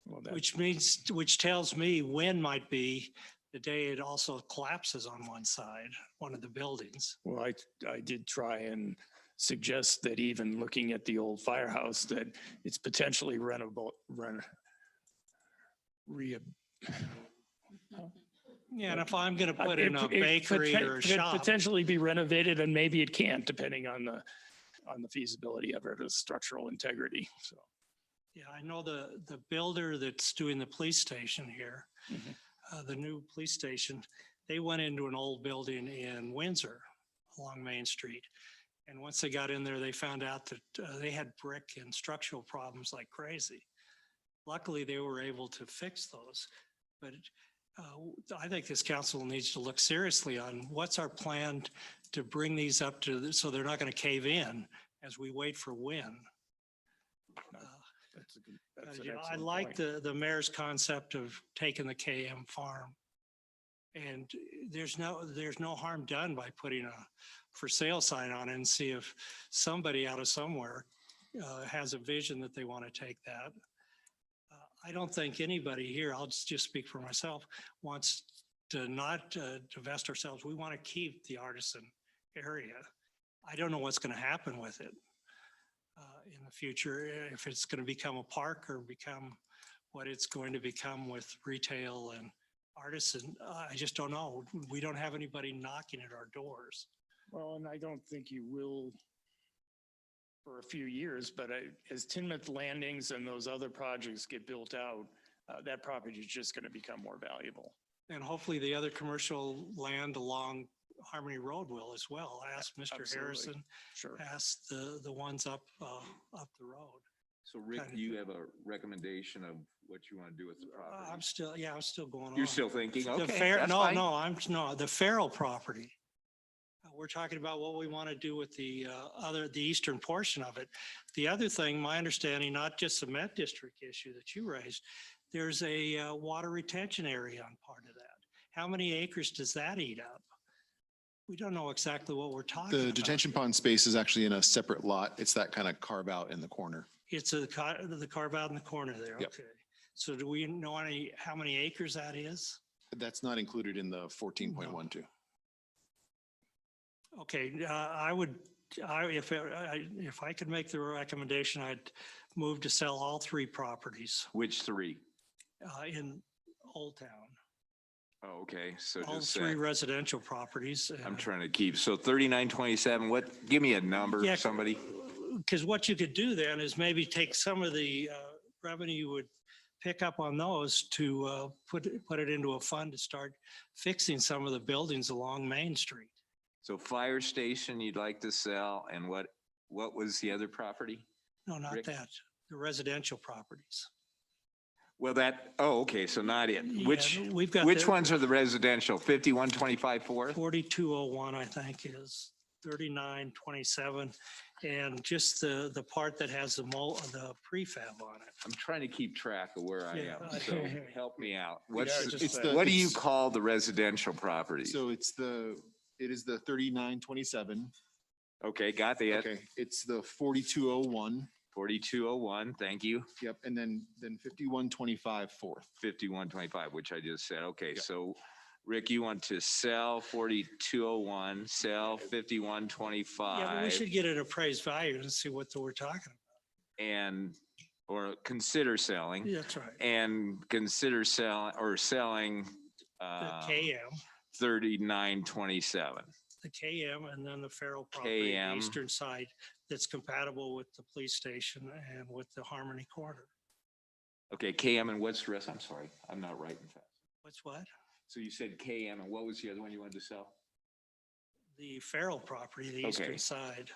well, that, which tells me when might be the day it also collapses on one side, one of the buildings. well, I did try and suggest that even looking at the old firehouse, that it's potentially Yeah, and if I'm going to put It- in a it bakery or a could shop, potentially be renovated, and maybe it can't, depending on the feasibility of it, the structural integrity, so. yeah, I know the builder that's doing the police station here, Mhm. the new police station, they went into an old building in Windsor along Main Street. And once they got in there, they found out that they had brick and structural problems like crazy. Luckily, they were able to fix those. But I think this council needs to look seriously on what's our plan to bring these up to, so they're not going to cave in as we wait for when. That's an I excellent like point. the mayor's concept of taking the KM farm. And there's no harm done by putting a for sale sign on it and see if somebody out of somewhere has a vision that they want to take that. I don't think anybody here, I'll just speak for myself, wants to not divest ourselves. We want to keep the Artisan area. I don't know what's going to happen with it in the future, if it's going to become a park or become what it's going to become with retail and Artisan. I just don't know. We don't have anybody knocking at our doors. Well, and I don't think you will for a few years, but as Tinmouth Landings and those other projects get built out, that property is just going to become more valuable. And hopefully the other commercial land along Harmony Road will as well. Ask Mr. Absolutely. Harrison, Sure. ask the ones up the road. So Rick, Kind of do you have a recommendation of what you want to do with the property? I'm still going on. You're still thinking, The okay, fair, that's no, fine. no, the Farrell property. We're talking about what we want to do with the eastern portion of it. The other thing, my understanding, not just the Met District issue that you raised, there's a water retention area on part of that. How many acres does that eat up? We don't know exactly what we're talking about. The detention pond space is actually in a separate lot. It's that kind of carve out in the corner. It's the carve out in the corner there. Yep. Okay. So do we know how many acres that is? That's not included in the 14.12. Okay, if I could make the recommendation, I'd move to sell all three properties Which three? in Old Town. Oh, okay, so All just, three residential properties. I'm trying to keep, so 3927, what, give me a number, Yeah, somebody. Because what you could do then is maybe take some of the revenue you would pick up on those to put it into a fund to start fixing some of the buildings along Main Street. So fire station you'd like to sell, and what was the other property? No, not Rick? that. The residential properties. Well, okay, so not it. Yeah, Which we've got which the- ones are the residential? 5125 Fourth? 4201, I think, is 3927, and just the part that has the prefab on it. I'm trying to keep track of where I Yeah, am, so help me out. What it's do you call the residential properties? So it is the 3927. Okay, got that. Okay, it's the 4201. 4201, thank you. Yep, and then 5125 fourth. 5125, which I just said. Okay, so Rick, you want to sell 4201, sell 5125. Yeah, but we should get an appraised value and see what we're talking about. Or consider selling. Yeah, that's right. And consider selling The KM, 3927. the KM, and then the Farrell property, the KM. eastern side, that's compatible with the police station and with the Harmony Corridor. Okay, KM, and what's the rest? I'm sorry, I'm not writing fast. What's what? So you said KM, and what was the other one you wanted to sell? The Farrell property, the Okay. eastern side.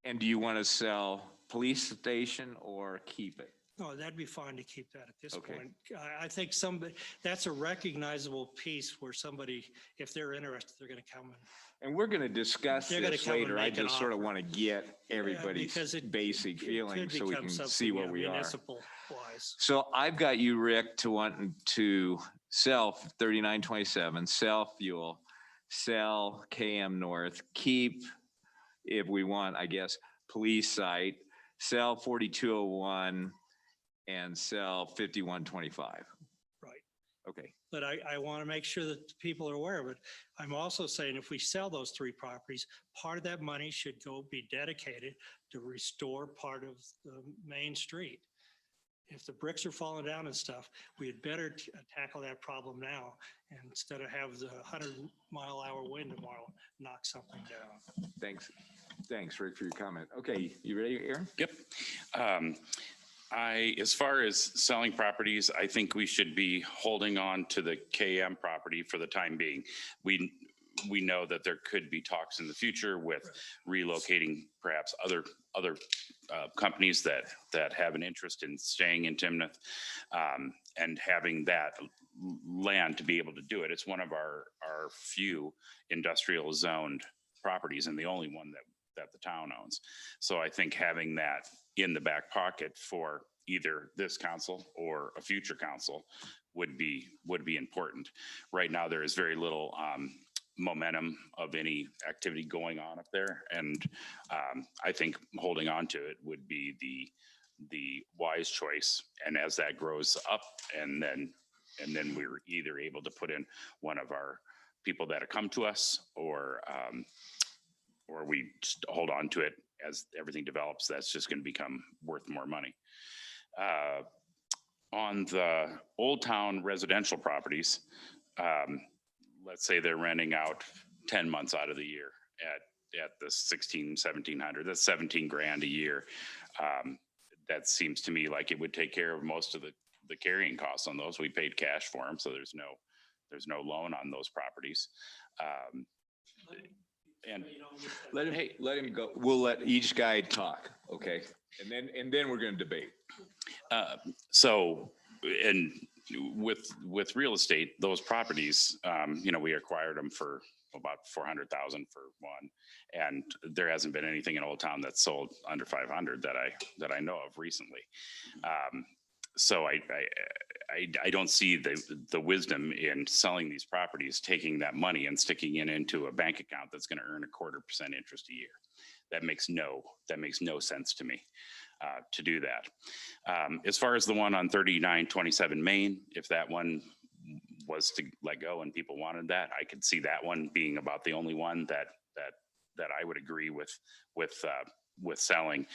And do you want to sell police station or keep it? No, that'd be fine to keep that at this Okay. point. I think that's a recognizable piece where somebody, if they're interested, they're going to come And we're going to discuss They're gonna this come and later. I make an just sort of offer. want to get everybody's because it- basic it feeling could so we become can see something, where we are. Municipal wise. So I've got you, Rick, to wanting to sell 3927, sell fuel, sell KM North, keep, if we want, I guess, police site, sell 4201, and sell 5125. Right. Okay. But I want to make sure that people are aware of it. I'm also saying if we sell those three properties, part of that money should be dedicated to restore part of the main street. If the bricks are falling down and stuff, we had better tackle that problem now instead of have the 100-mile-an-hour wind tomorrow knock something down. Thanks, Rick, for your comment. Okay, you ready, Aaron? Yep. As far as selling properties, I think we should be holding on to the KM property for the time being. We know that there could be talks in the future with relocating perhaps other companies that have an interest in staying in Timnath and having that land to be able to do it. It's one of our few industrial zoned properties and the only one that the town owns. So I think having that in the back pocket for either this council or a future council would be important. Right now, there is very little momentum of any activity going on up there. And I think holding on to it would be the wise choice. And as that grows up and then we're either able to put in one of our people that have come to us or we just hold on to it as everything develops, that's just going to become worth more money. On the Old Town residential properties, let's say they're renting out 10 months out of the year at the 1700, that's 17 grand a year. That seems to me like it would take care of most of the carrying costs on those. We paid cash for them, so there's no loan on those properties. And Let him go. We'll let each guy talk, okay? And then we're going to debate. so, and with real estate, those properties, we acquired them for about 400,000 for one. And there hasn't been anything in Old Town that's sold under 500 that I know of recently. So I don't see the wisdom in selling these properties, taking that money and sticking it into a bank account that's going to earn 0.25% interest a year. That makes no sense to me to do that. As far as the one on 3927 Maine, if that one was to let go and people wanted that, I could see that one being about the only one that I would agree with selling.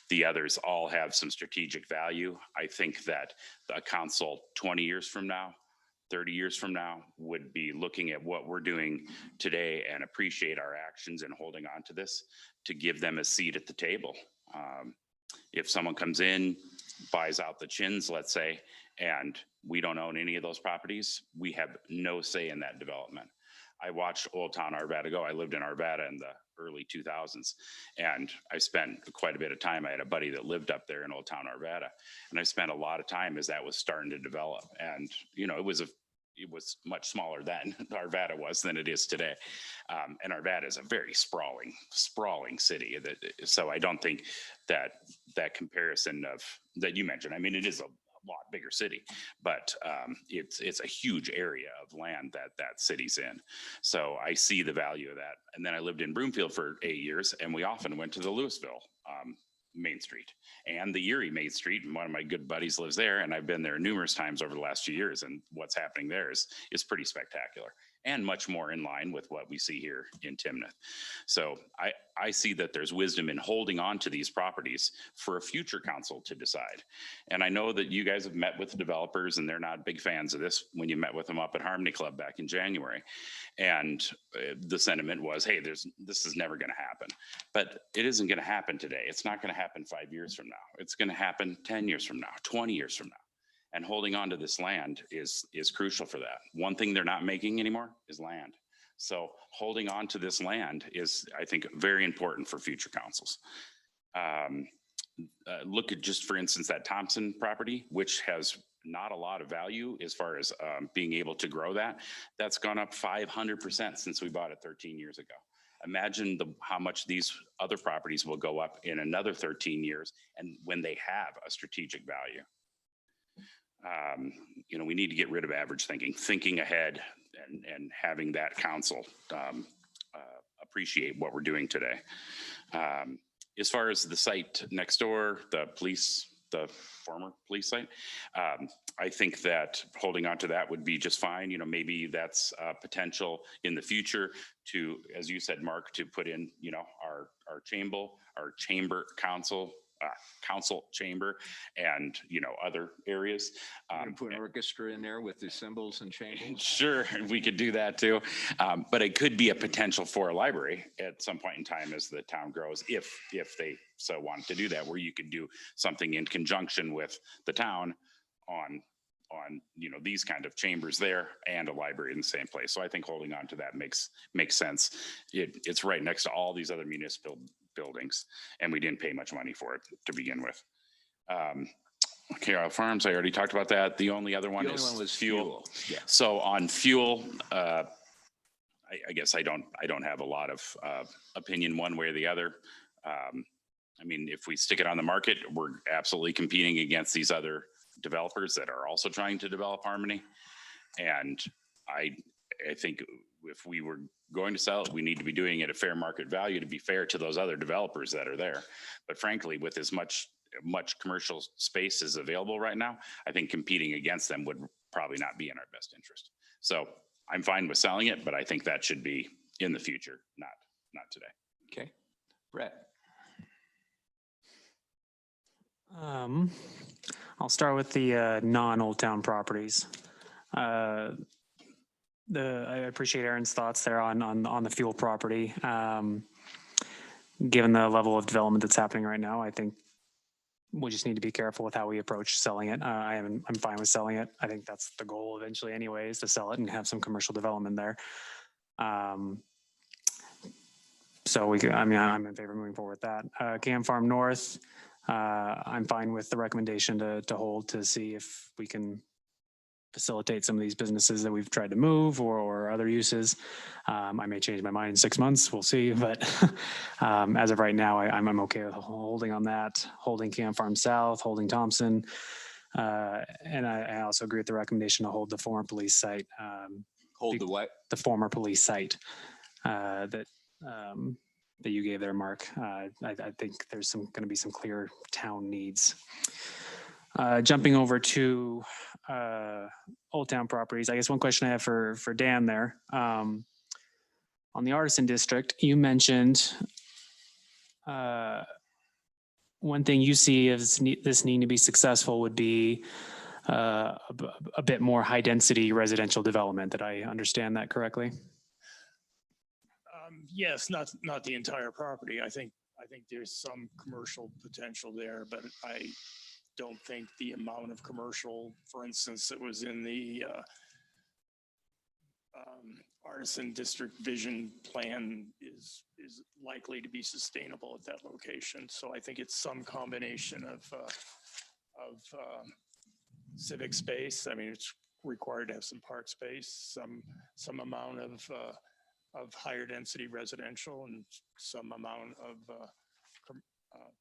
The others all have some strategic value. I think that a council 20 years from now, 30 years from now would be looking at what we're doing today and appreciate our actions and holding on to this to give them a seat at the table. If someone comes in, buys out the chins, let's say, and we don't own any of those properties, we have no say in that development. I watched Old Town Arvada go. I lived in Arvada in the early 2000s, and I spent quite a bit of time. I had a buddy that lived up there in Old Town Arvada, and I spent a lot of time as that was starting to develop. And it was much smaller then, Arvada was, than it is today. And Arvada is a very sprawling city. So I don't think that comparison that you mentioned, I mean, it is a lot bigger city, but it's a huge area of land that city's in. So I see the value of that. And then I lived in Broomfield for 8 years, and we often went to the Louisville Main Street and the Erie Main Street. And one of my good buddies lives there, and I've been there numerous times over the last few years. And what's happening there is pretty spectacular and much more in line with what we see here in Timnath. So I see that there's wisdom in holding on to these properties for a future council to decide. And I know that you guys have met with the developers, and they're not big fans of this when you met with them up at Harmony Club back in January. And the sentiment was, hey, this is never going to happen. But it isn't going to happen today. It's not going to happen 5 years from now. It's going to happen 10 years from now, 20 years from now. And holding on to this land is crucial for that. One thing they're not making anymore is land. So holding on to this land is, I think, very important for future councils. Look at just, for instance, that Thompson property, which has not a lot of value as far as being able to grow that. That's gone up 500% since we bought it 13 years ago. Imagine how much these other properties will go up in another 13 years, and when they have a strategic value. We need to get rid of average thinking ahead, and having that council appreciate what we're doing today. As far as the site next door, the former police site, I think that holding on to that would be just fine. Maybe that's potential in the future to, as you said, Mark, to put in, our chamber council chamber and other areas. Put an orchestra in there with the cymbals and chambers. Sure, we could do that too. But it could be a potential for a library at some point in time as the town grows, if they so want to do that, where you could do something in conjunction with the town on these kind of chambers there and a library in the same place. So I think holding on to that makes sense. It's right next to all these other municipal buildings, and we didn't pay much money for it to begin with. Carroll Farms, I already talked about that. The only other one was fuel. Yeah. So on fuel, I guess I don't have a lot of opinion one way or the other. I mean, if we stick it on the market, we're absolutely competing against these other developers that are also trying to develop Harmony. And I think if we were going to sell it, we need to be doing it at fair market value to be fair to those other developers that are there. But frankly, with as much commercial space as available right now, I think competing against them would probably not be in our best interest. So I'm fine with selling it, but I think that should be in the future, not today. Okay. Brett. I'll start with the non-Old Town properties. I appreciate Aaron's thoughts there on the fuel property. Given the level of development that's happening right now, I think we just need to be careful with how we approach selling it. I'm fine with selling it. I think that's the goal eventually anyway, is to sell it and have some commercial development there. So we could, I mean, I'm in favor of moving forward with that. Cam Farm North, I'm fine with the recommendation to hold to see if we can facilitate some of these businesses that we've tried to move or other uses. I may change my mind in 6 months, we'll see, but as of right now, I'm okay with holding on that, holding Cam Farm South, holding Thompson. And I also agree with the recommendation to hold the former police site, Hold the what? the former police site that you gave there, Mark. I think there's going to be some clear town needs. Jumping over to Old Town properties, I guess one question I have for Dan there. On the Artisan District, you mentioned one thing you see as this needing to be successful would be a bit more high density residential development. Did I understand that correctly? Yes, not the entire property. I think there's some commercial potential there, but I don't think the amount of commercial, for instance, that was in the Artisan District Vision Plan is likely to be sustainable at that location. So I think it's some combination of civic space. I mean, it's required to have some park space, some amount of higher density residential, and some amount of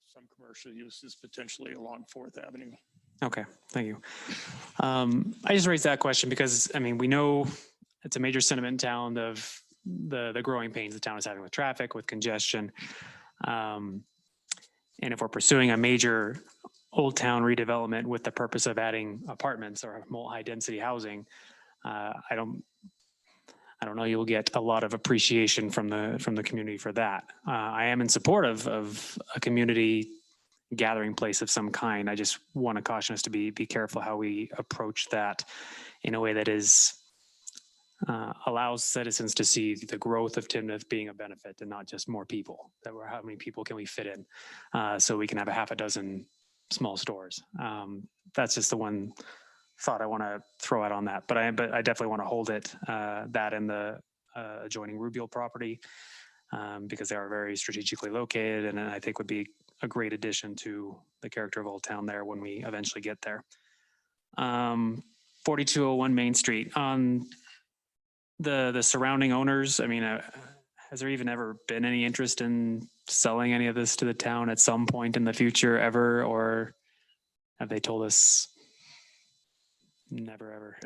some commercial uses potentially along 4th Avenue. Okay, thank you. I just raised that question because, I mean, we know it's a major sentiment in town of the growing pains the town is having with traffic, with congestion. And if we're pursuing a major Old Town redevelopment with the purpose of adding apartments or more high density housing, I don't know you'll get a lot of appreciation from the community for that. I am in support of a community gathering place of some kind. I just want to caution us to be careful how we approach that in a way that is allows citizens to see the growth of Timnath being a benefit and not just more people. How many people can we fit in so we can have a half a dozen small stores. That's just the one thought I want to throw out on that, but I definitely want to hold it, that in the adjoining Rubeal property, because they are very strategically located and I think would be a great addition to the character of Old Town there when we eventually get there. 4201 Main Street, on the surrounding owners, I mean, has there even ever been any interest in selling any of this to the town at some point in the future ever, or have they told us never ever?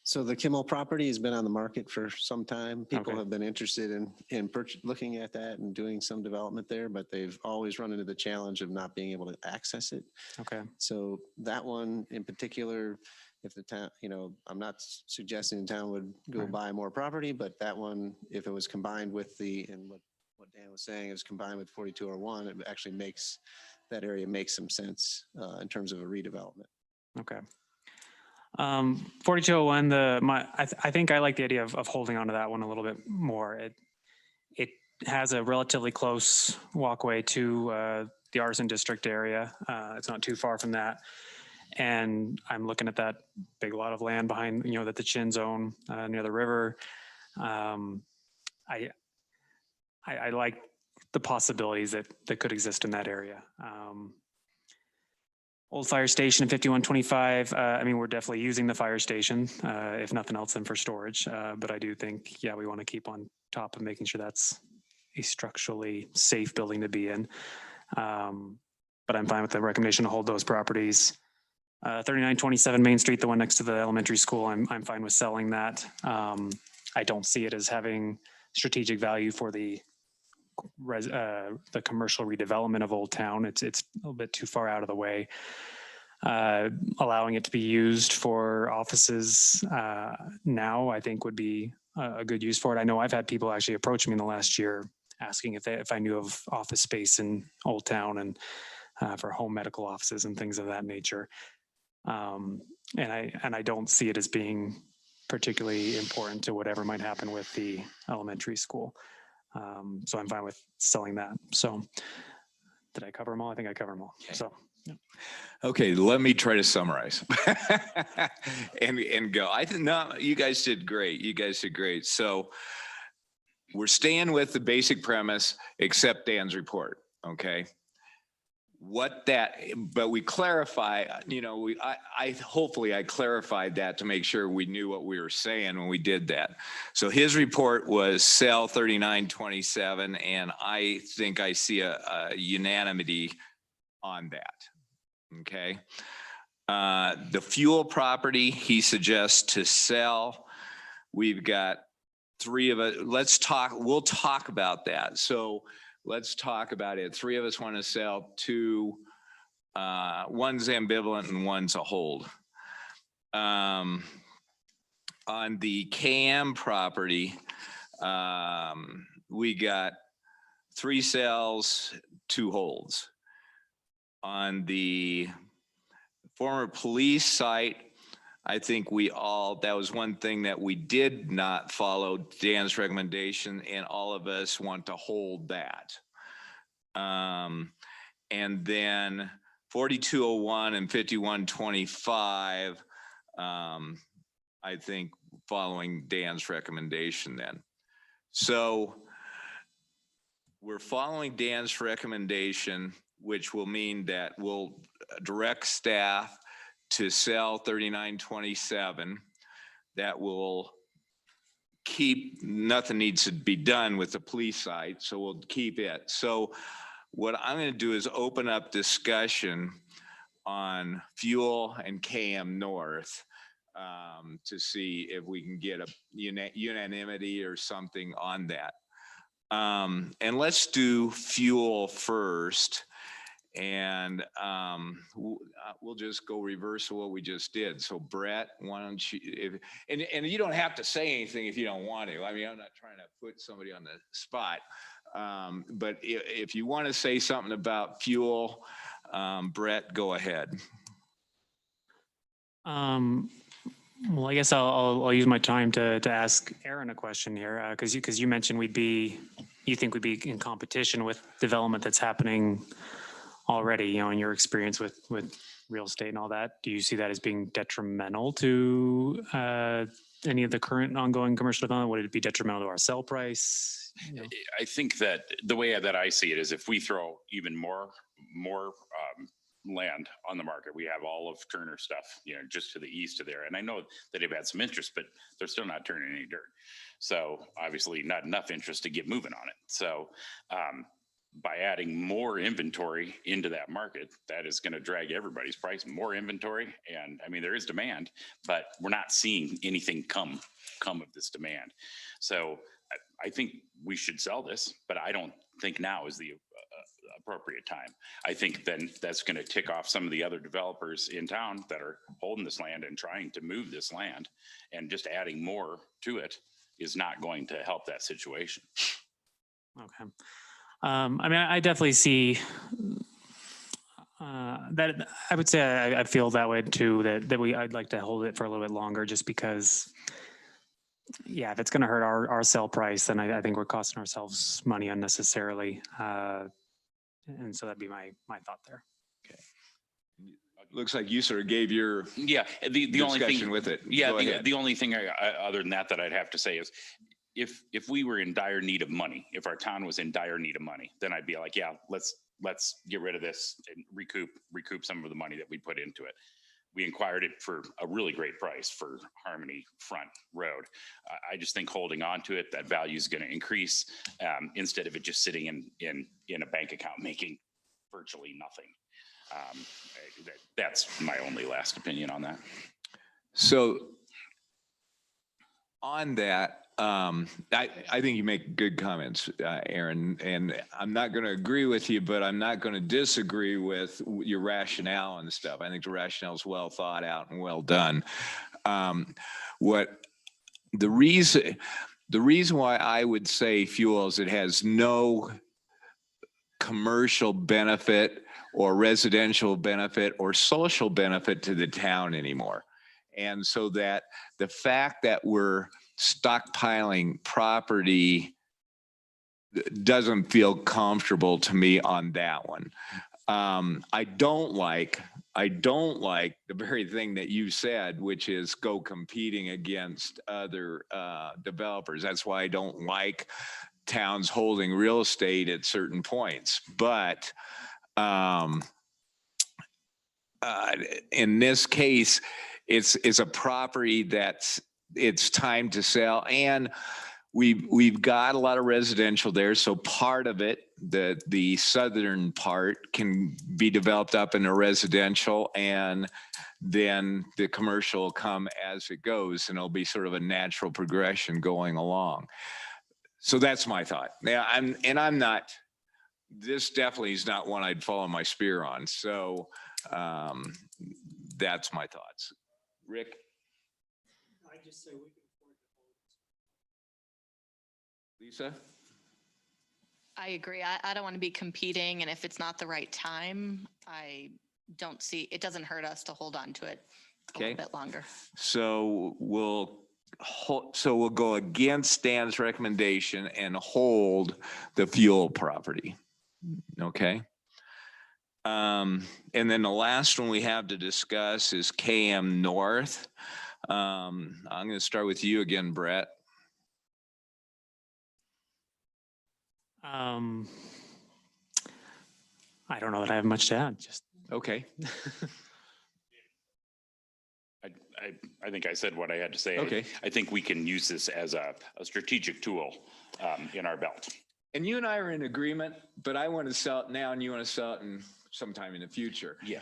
So the Kimmel property has been on the market for some time. People Okay. have been interested in looking at that and doing some development there, but they've always run into the challenge of not being able to access it. Okay. So that one in particular, if the town, I'm not suggesting the town would go Right. buy more property, but that one, if it was combined with and what Dan was saying is combined with 4201, it actually makes that area make some sense in terms of a redevelopment. Okay. 4201, I think I like the idea of holding on to that one a little bit more. It has a relatively close walkway to the Artisan District area. It's not too far from that. And I'm looking at that big lot of land behind, that the Chin Zone near the river. I like the possibilities that could exist in that area. Old fire station in 5125. I mean, we're definitely using the fire station, if nothing else than for storage. But I do think, we want to keep on top of making sure that's a structurally safe building to be in. But I'm fine with the recommendation to hold those properties. 3927 Main Street, the one next to the elementary school, I'm fine with selling that. I don't see it as having strategic value for the commercial redevelopment of Old Town. It's a little bit too far out of the way. Allowing it to be used for offices now, I think would be a good use for it. I know I've had people actually approach me in the last year asking if I knew of office space in Old Town and for home medical offices and things of that nature. And I don't see it as being particularly important to whatever might happen with the elementary school. So I'm fine with selling that. So Did I cover them all? I think I covered them all. So. Okay, let me try to summarize and go. I think, no, you guys did great. You guys did great. So we're staying with the basic premise, except Dan's report, okay? But we clarify, hopefully I clarified that to make sure we knew what we were saying when we did that. So his report was sell 3927, and I think I see a unanimity on that. Okay. The fuel property, he suggests to sell. We've got three of it. We'll talk about that. So let's talk about it. Three of us want to sell two. One's ambivalent and one's a hold. On the KM property, we got 3 sales, 2 holds. On the former police site, I think that was one thing that we did not follow Dan's recommendation, and all of us want to hold that. And then 4201 and 5125, I think following Dan's recommendation then. So we're following Dan's recommendation, which will mean that we'll direct staff to sell 3927. That will keep, nothing needs to be done with the police site, so we'll keep it. So what I'm going to do is open up discussion on fuel and KM North to see if we can get a unanimity or something on that. And let's do fuel first. And we'll just go reverse of what we just did. So Brett, why don't you, and you don't have to say anything if you don't want to. I mean, I'm not trying to put somebody on the spot. But if you want to say something about fuel, Brett, go ahead. Well, I guess I'll use my time to ask Aaron a question here, because you mentioned you think we'd be in competition with development that's happening already, in your experience with real estate and all that. Do you see that as being detrimental to any of the current ongoing commercial development? Would it be detrimental to our sell price? I think that the way that I see it is if we throw even more land on the market, we have all of Turner stuff, just to the east of there. And I know that they've had some interest, but they're still not turning any dirt. So obviously not enough interest to get moving on it. So by adding more inventory into that market, that is going to drag everybody's price, more inventory. And I mean, there is demand, but we're not seeing anything come of this demand. So I think we should sell this, but I don't think now is the appropriate time. I think then that's going to tick off some of the other developers in town that are holding this land and trying to move this land, and just adding more to it is not going to help that situation. Okay. I mean, I definitely see that. I would say I feel that way too, that I'd like to hold it for a little bit longer, just because, yeah, if it's going to hurt our sell price, then I think we're costing ourselves money unnecessarily. And so that'd be my thought there. Okay. Looks like you sort of gave your the only thing with it. Yeah, the only thing other than that I'd have to say is, if we were in dire need of money, if our town was in dire need of money, then I'd be like, yeah, let's get rid of this and recoup some of the money that we put into it. We acquired it for a really great price for Harmony Front Road. I just think holding on to it, that value is going to increase instead of it just sitting in a bank account making virtually nothing. That's my only last opinion on that. So on that, I think you make good comments, Aaron, and I'm not going to agree with you, but I'm not going to disagree with your rationale and stuff. I think the rationale is well thought out and well done. The reason why I would say fuel is it has no commercial benefit or residential benefit or social benefit to the town anymore. And so that the fact that we're stockpiling property doesn't feel comfortable to me on that one. I don't like the very thing that you said, which is go competing against other developers. That's why I don't like towns holding real estate at certain points. But in this case, it's a property that's it's time to sell, and we've got a lot of residential there, so part of it, the southern part, can be developed up into residential, and then the commercial will come as it goes, and it'll be sort of a natural progression going along. So that's my thought. Now, I'm not. This definitely is not one I'd follow my spear on. So that's my thoughts. Rick? I just say we can afford to hold. Lisa? I agree. I don't want to be competing, and if it's not the right time, I don't see, it doesn't hurt us to hold on to it a little bit longer. So we'll go against Dan's recommendation and hold the fuel property. Okay. And then the last one we have to discuss is KM North. I'm going to start with you again, Brett. I don't know that I have much to add. Just okay. I think I said what I had to say. Okay. I think we can use this as a strategic tool in our belt. And you and I are in agreement, but I want to sell it now and you want to sell it sometime in the future. Yeah.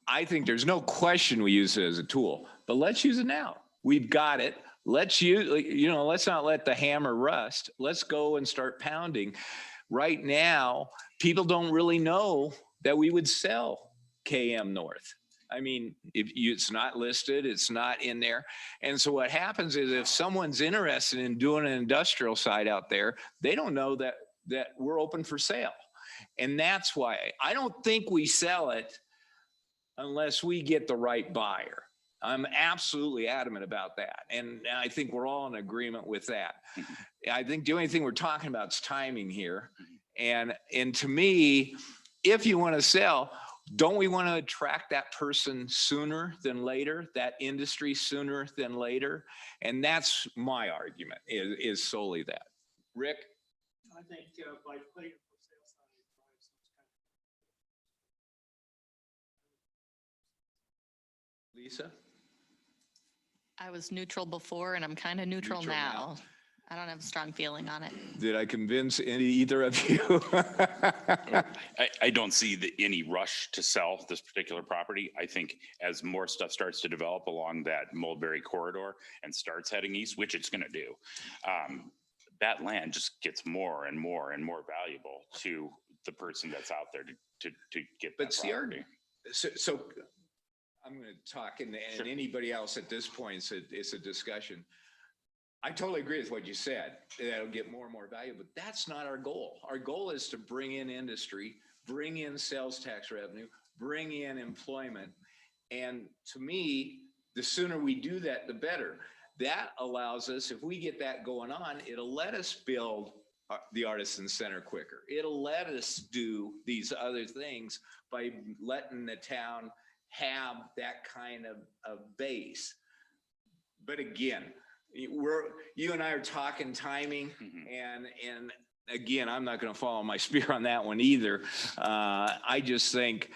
I think there's no question we use it as a tool, but let's use it now. We've got it. Let's use, let's not let the hammer rust. Let's go and start pounding. Right now, people don't really know that we would sell KM North. I mean, it's not listed, it's not in there. And so what happens is if someone's interested in doing an industrial site out there, they don't know that we're open for sale. And that's why I don't think we sell it unless we get the right buyer. I'm absolutely adamant about that. And I think we're all in agreement with that. I think the only thing we're talking about is timing here. And to me, if you want to sell, don't we want to attract that person sooner than later, that industry sooner than later? And that's my argument, is solely that. Rick? I think by putting it for sale sign, it drives those kind of. Lisa? I was neutral before, and I'm kind of neutral now. I don't have a strong feeling on it. Did I convince either of you? I don't see any rush to sell this particular property. I think as more stuff starts to develop along that Mulberry corridor and starts heading east, which it's going to do, that land just gets more and more and more valuable to the person that's out there to get that property. So I'm going to talk, and Sure. anybody else at this point, it's a discussion. I totally agree with what you said. That'll get more and more value, but that's not our goal. Our goal is to bring in industry, bring in sales tax revenue, bring in employment. And to me, the sooner we do that, the better. That allows us, if we get that going on, it'll let us build the Artisan Center quicker. It'll let us do these other things by letting the town have that kind of base. But again, you and I are talking timing, and again, I'm not going to follow my spear on that one either. I just think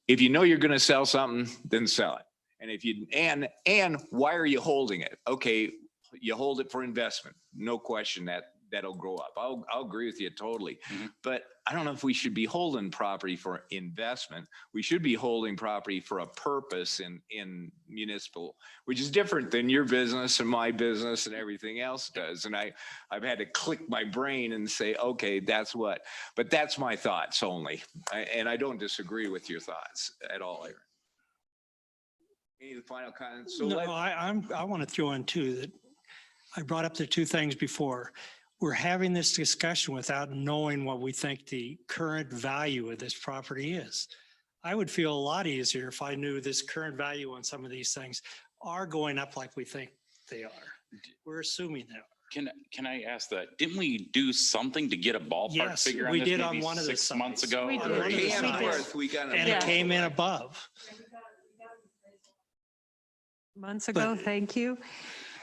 if you know you're going to sell something, then sell it. And if you and why are you holding it? Okay, you hold it for investment, no question that'll grow up. I'll agree with you totally. But I don't know if we should be holding property for investment. We should be holding property for a purpose in municipal, which is different than your business and my business and everything else does. And I've had to click my brain and say, okay, that's what. But that's my thoughts only. And I don't disagree with your thoughts at all, Aaron. Any final comments? So No, I want to throw in too that I brought up the two things before. We're having this discussion without knowing what we think the current value of this property is. I would feel a lot easier if I knew this current value on some of these things are going up like we think they are. We're assuming they are. Can I ask that? Didn't we do something to get a ballpark Yes, figure on we this did on maybe one of the 6 months sites. ago? We On did. one of the KM sites. North, we got. And it came in above. Months ago, But- thank you.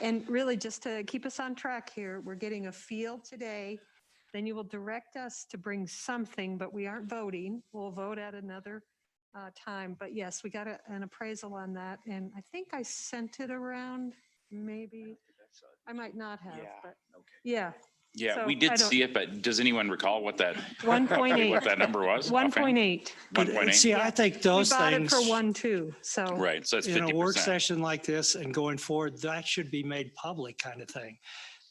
And really, just to keep us on track here, we're getting a field today. Then you will direct us to bring something, but we aren't voting. We'll vote at another time. But yes, we got an appraisal on that. And I think I sent it around, maybe. I might not have, but yeah, Yeah, we So, I did don't- see it, but does anyone recall what that, 1.8. what that number was? 1.8. But 1.8? see, I think We those bought it things. for 1.2, so. Right, so it's In a work 50%. session like this and going forward, that should be made public kind of thing.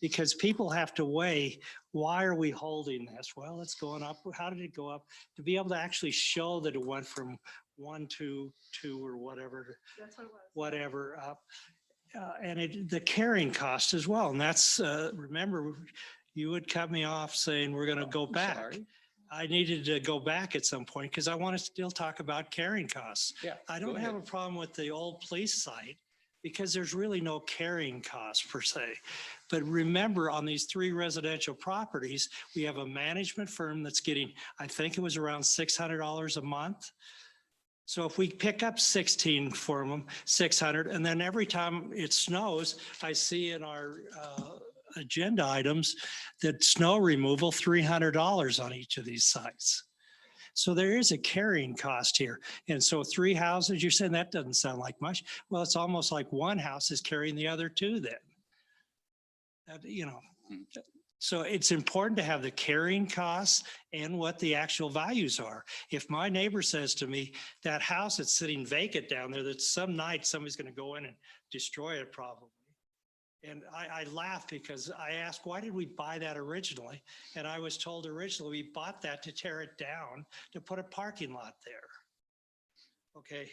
Because people have to weigh, why are we holding this? Well, it's going up. How did it go up? To be able to actually show that it went from 1 to 2 or whatever, That's what it was. whatever up. And the carrying cost as well. And that's, remember, you would cut me off saying we're going to go back. I needed to go back at some point because I want to still talk about carrying costs. Yeah, I go don't have ahead. a problem with the old police site because there's really no carrying cost per se. But remember, on these 3 residential properties, we have a management firm that's getting, I think it was around $600 a month. So if we pick up 16 for them, 600, and then every time it snows, I see in our agenda items that snow removal, $300 on each of these sites. So there is a carrying cost here. And so 3 houses, you're saying that doesn't sound like much. Well, it's almost like one house is carrying the other 2 then. You know, so it's important to have the carrying costs and what the actual values are. If my neighbor says to me, that house that's sitting vacant down there, that some night somebody's going to go in and destroy it probably. And I laugh because I asked, why did we buy that originally? And I was told originally we bought that to tear it down to put a parking lot there. Okay.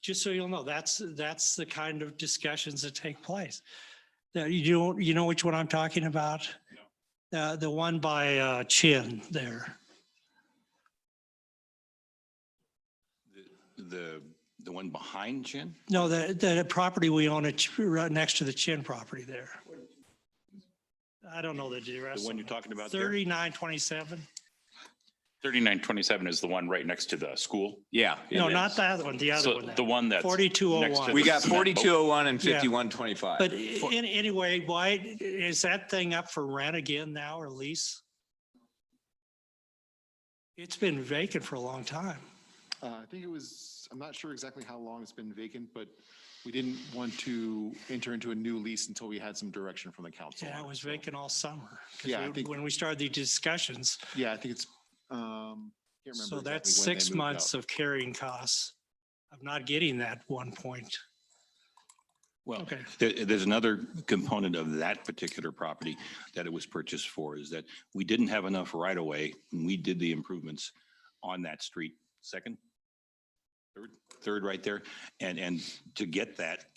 Just so you'll know, that's the kind of discussions that take place. Now, you know which one I'm talking about? No. The one by Chin there. The one behind Chin? No, the property we own right next to the Chin property there. I don't know the address. The one you're talking about there? 3927. 3927 is the one right next to the school. Yeah. No, It not is. that one, the other So one. the one that's. 4201. next to We the got cement boat. 4201 and Yeah. 5125. But anyway, why, is that thing up for rent again now or lease? It's been vacant for a long time. I think it was, I'm not sure exactly how long it's been vacant, but we didn't want to enter into a new lease until we had some direction from the council. Yeah, on it was so- vacant all summer. 'Cause Yeah, I think- when we started the discussions, Yeah, I think it's, can't remember. so that's exactly when they 6 moved months out. of carrying costs of not getting that 1 point. Well, Okay. there's another component of that particular property that it was purchased for is that we didn't have enough right of way when we did the improvements on that street. Third right there. And to get that,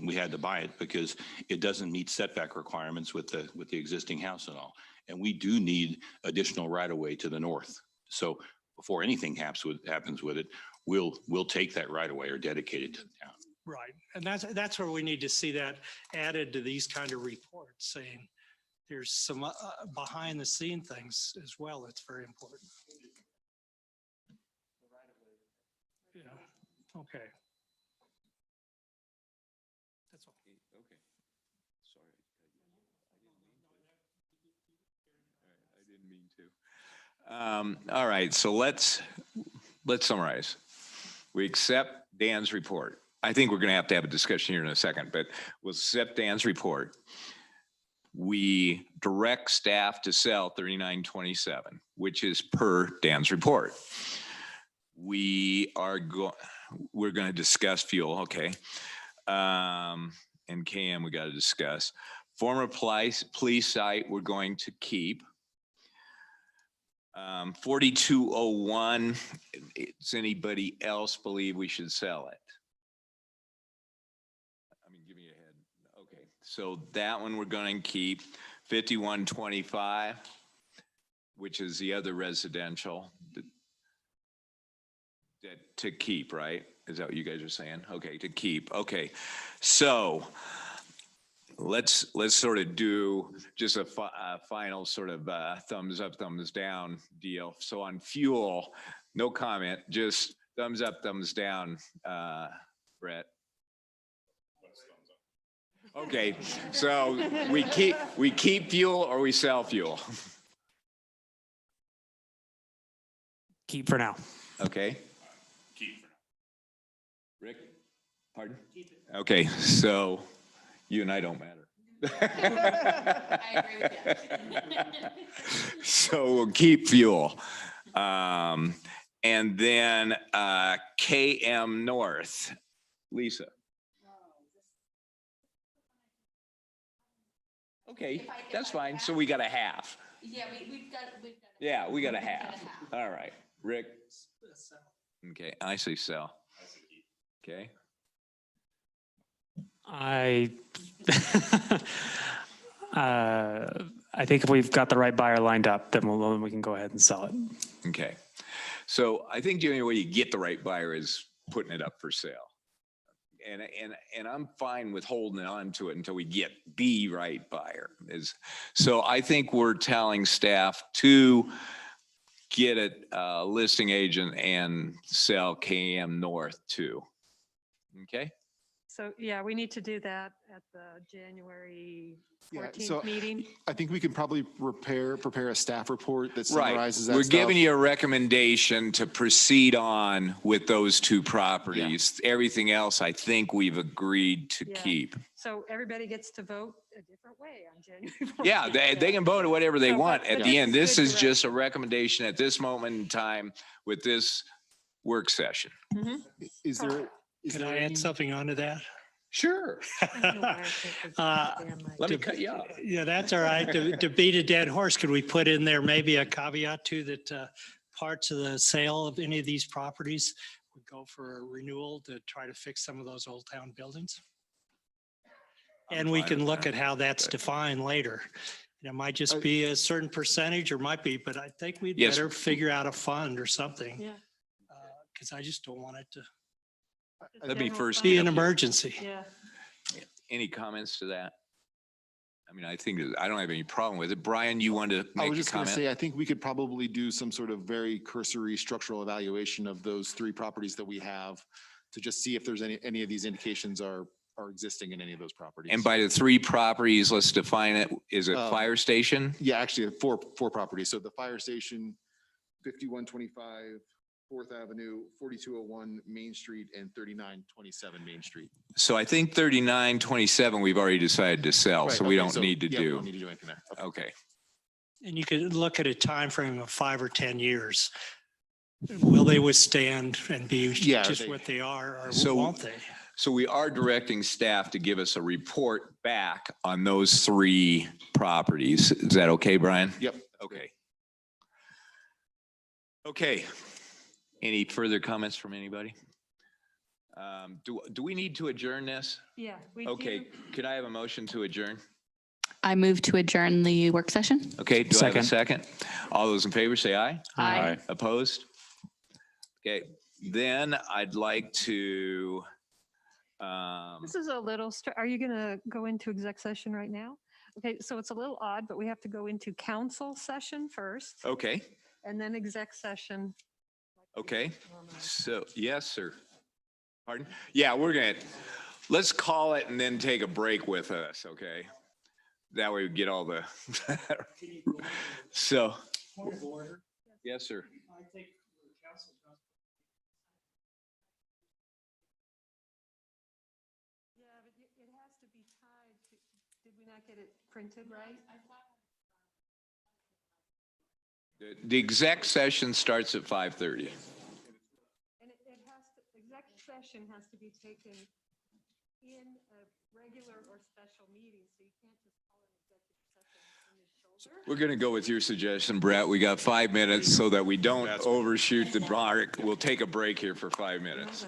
we had to buy it because it doesn't meet setback requirements with the existing house and all. And we do need additional right of way to the north. So before anything happens with it, we'll take that right of way or dedicate it to the town. Right. And that's where we need to see that added to these kind of reports, saying there's some behind the scene things as well. That's very important. Yeah. Okay. That's all. Okay. Sorry. I didn't mean to. All right, so let's summarize. We accept Dan's report. I think we're going to have a discussion here in a second, but we'll accept Dan's report. We direct staff to sell 3927, which is per Dan's report. We're going to discuss fuel, okay. And KM, we got to discuss. Former police site, we're going to keep. 4201, does anybody else believe we should sell it? I mean, give me a head. Okay, so that one we're going to keep. 5125, which is the other residential that to keep, right? Is that what you guys are saying? Okay, to keep. Okay, so let's sort of do just a final sort of thumbs up, thumbs down deal. So on fuel, no comment, just thumbs up, thumbs down, Brett. Okay, so we keep fuel or we sell fuel? Keep for now. Okay. Rick, pardon? Okay, so you and I don't matter. I agree with you. So we'll keep fuel. And then KM North, Lisa. Okay, that's fine. So we got a half. Yeah, we've got. Yeah, we got a half. All right, Rick. Okay, I say sell. Okay. I think if we've got the right buyer lined up, then we can go ahead and sell it. Okay. So I think the only way you get the right buyer is putting it up for sale. And I'm fine with holding on to it until we get the right buyer. So I think we're telling staff to get a listing agent and sell KM North too. Okay? So, yeah, we need to do that at the January Yeah, so 14th meeting. I think we can probably prepare a staff report that Right. summarizes that We're stuff. giving you a recommendation to proceed on with those two properties. Everything else, I think we've agreed to Yeah. keep. So everybody gets to vote a different way on January 14th. Yeah, they can vote whatever they So, want but at this the is end. This good is just a direction. recommendation at this moment in time with this work session. Is there? is Can there I any- add something onto that? Sure. Let me To- cut you off. Yeah, that's all right. To beat a dead horse, could we put in there maybe a caveat too that parts of the sale of any of these properties would go for a renewal to try to fix some of those old town buildings? And we fine can with look that. at how that's defined later. It might just be a certain percentage or might be, but I think we'd Yes. better figure out a fund or something. Yeah. Because I just don't want it to That'd be first. be an step. emergency. Yeah. Any comments to that? I mean, I think I don't have any problem with it. Brian, you wanted to I make was a just going to comment? say, I think we could probably do some sort of very cursory structural evaluation of those three properties that we have to just see if there's any of these indications are existing in any of those properties. And by the three properties, let's define it. Is it Um, fire station? Yeah, actually, four properties. So the fire station, 5125 4th Avenue, 4201 Main Street, and 3927 Main Street. So I think 3927, we've already decided to sell, Right, so we okay, don't need to yeah, we do. don't need to do anything there. Okay. Okay. And you could look at a time frame of 5 or 10 years. Will they withstand and be Yeah, just they- what they are, or So- won't they? So we are directing staff to give us a report back on those three properties. Is that okay, Brian? Yep. Okay. Okay. Any further comments from anybody? Do we need to adjourn this? Yeah. we Okay, do. could I have a motion to adjourn? I move to adjourn the work session. Okay, do I have a Second. second? All those in favor say aye. Aye. Opposed? Okay, then I'd like to, This is a little, are you going to go into exec session right now? Okay, so it's a little odd, but we have to go into council session first okay, and then exec session. okay. So, yes, sir. Pardon? Yeah, let's call it and then take a break with us, okay? That way we get all the, so, yes, sir. Yeah, but it has to be tied to, did we not get it printed right? The exec session starts at 5:30. And it has to, exec session has to be taken in a regular or special meeting, so you can't just call an executive session in the shoulder. We're going to go with your suggestion, Brett. We got 5 minutes so that we don't overshoot the mark. We'll take a break here for 5 minutes.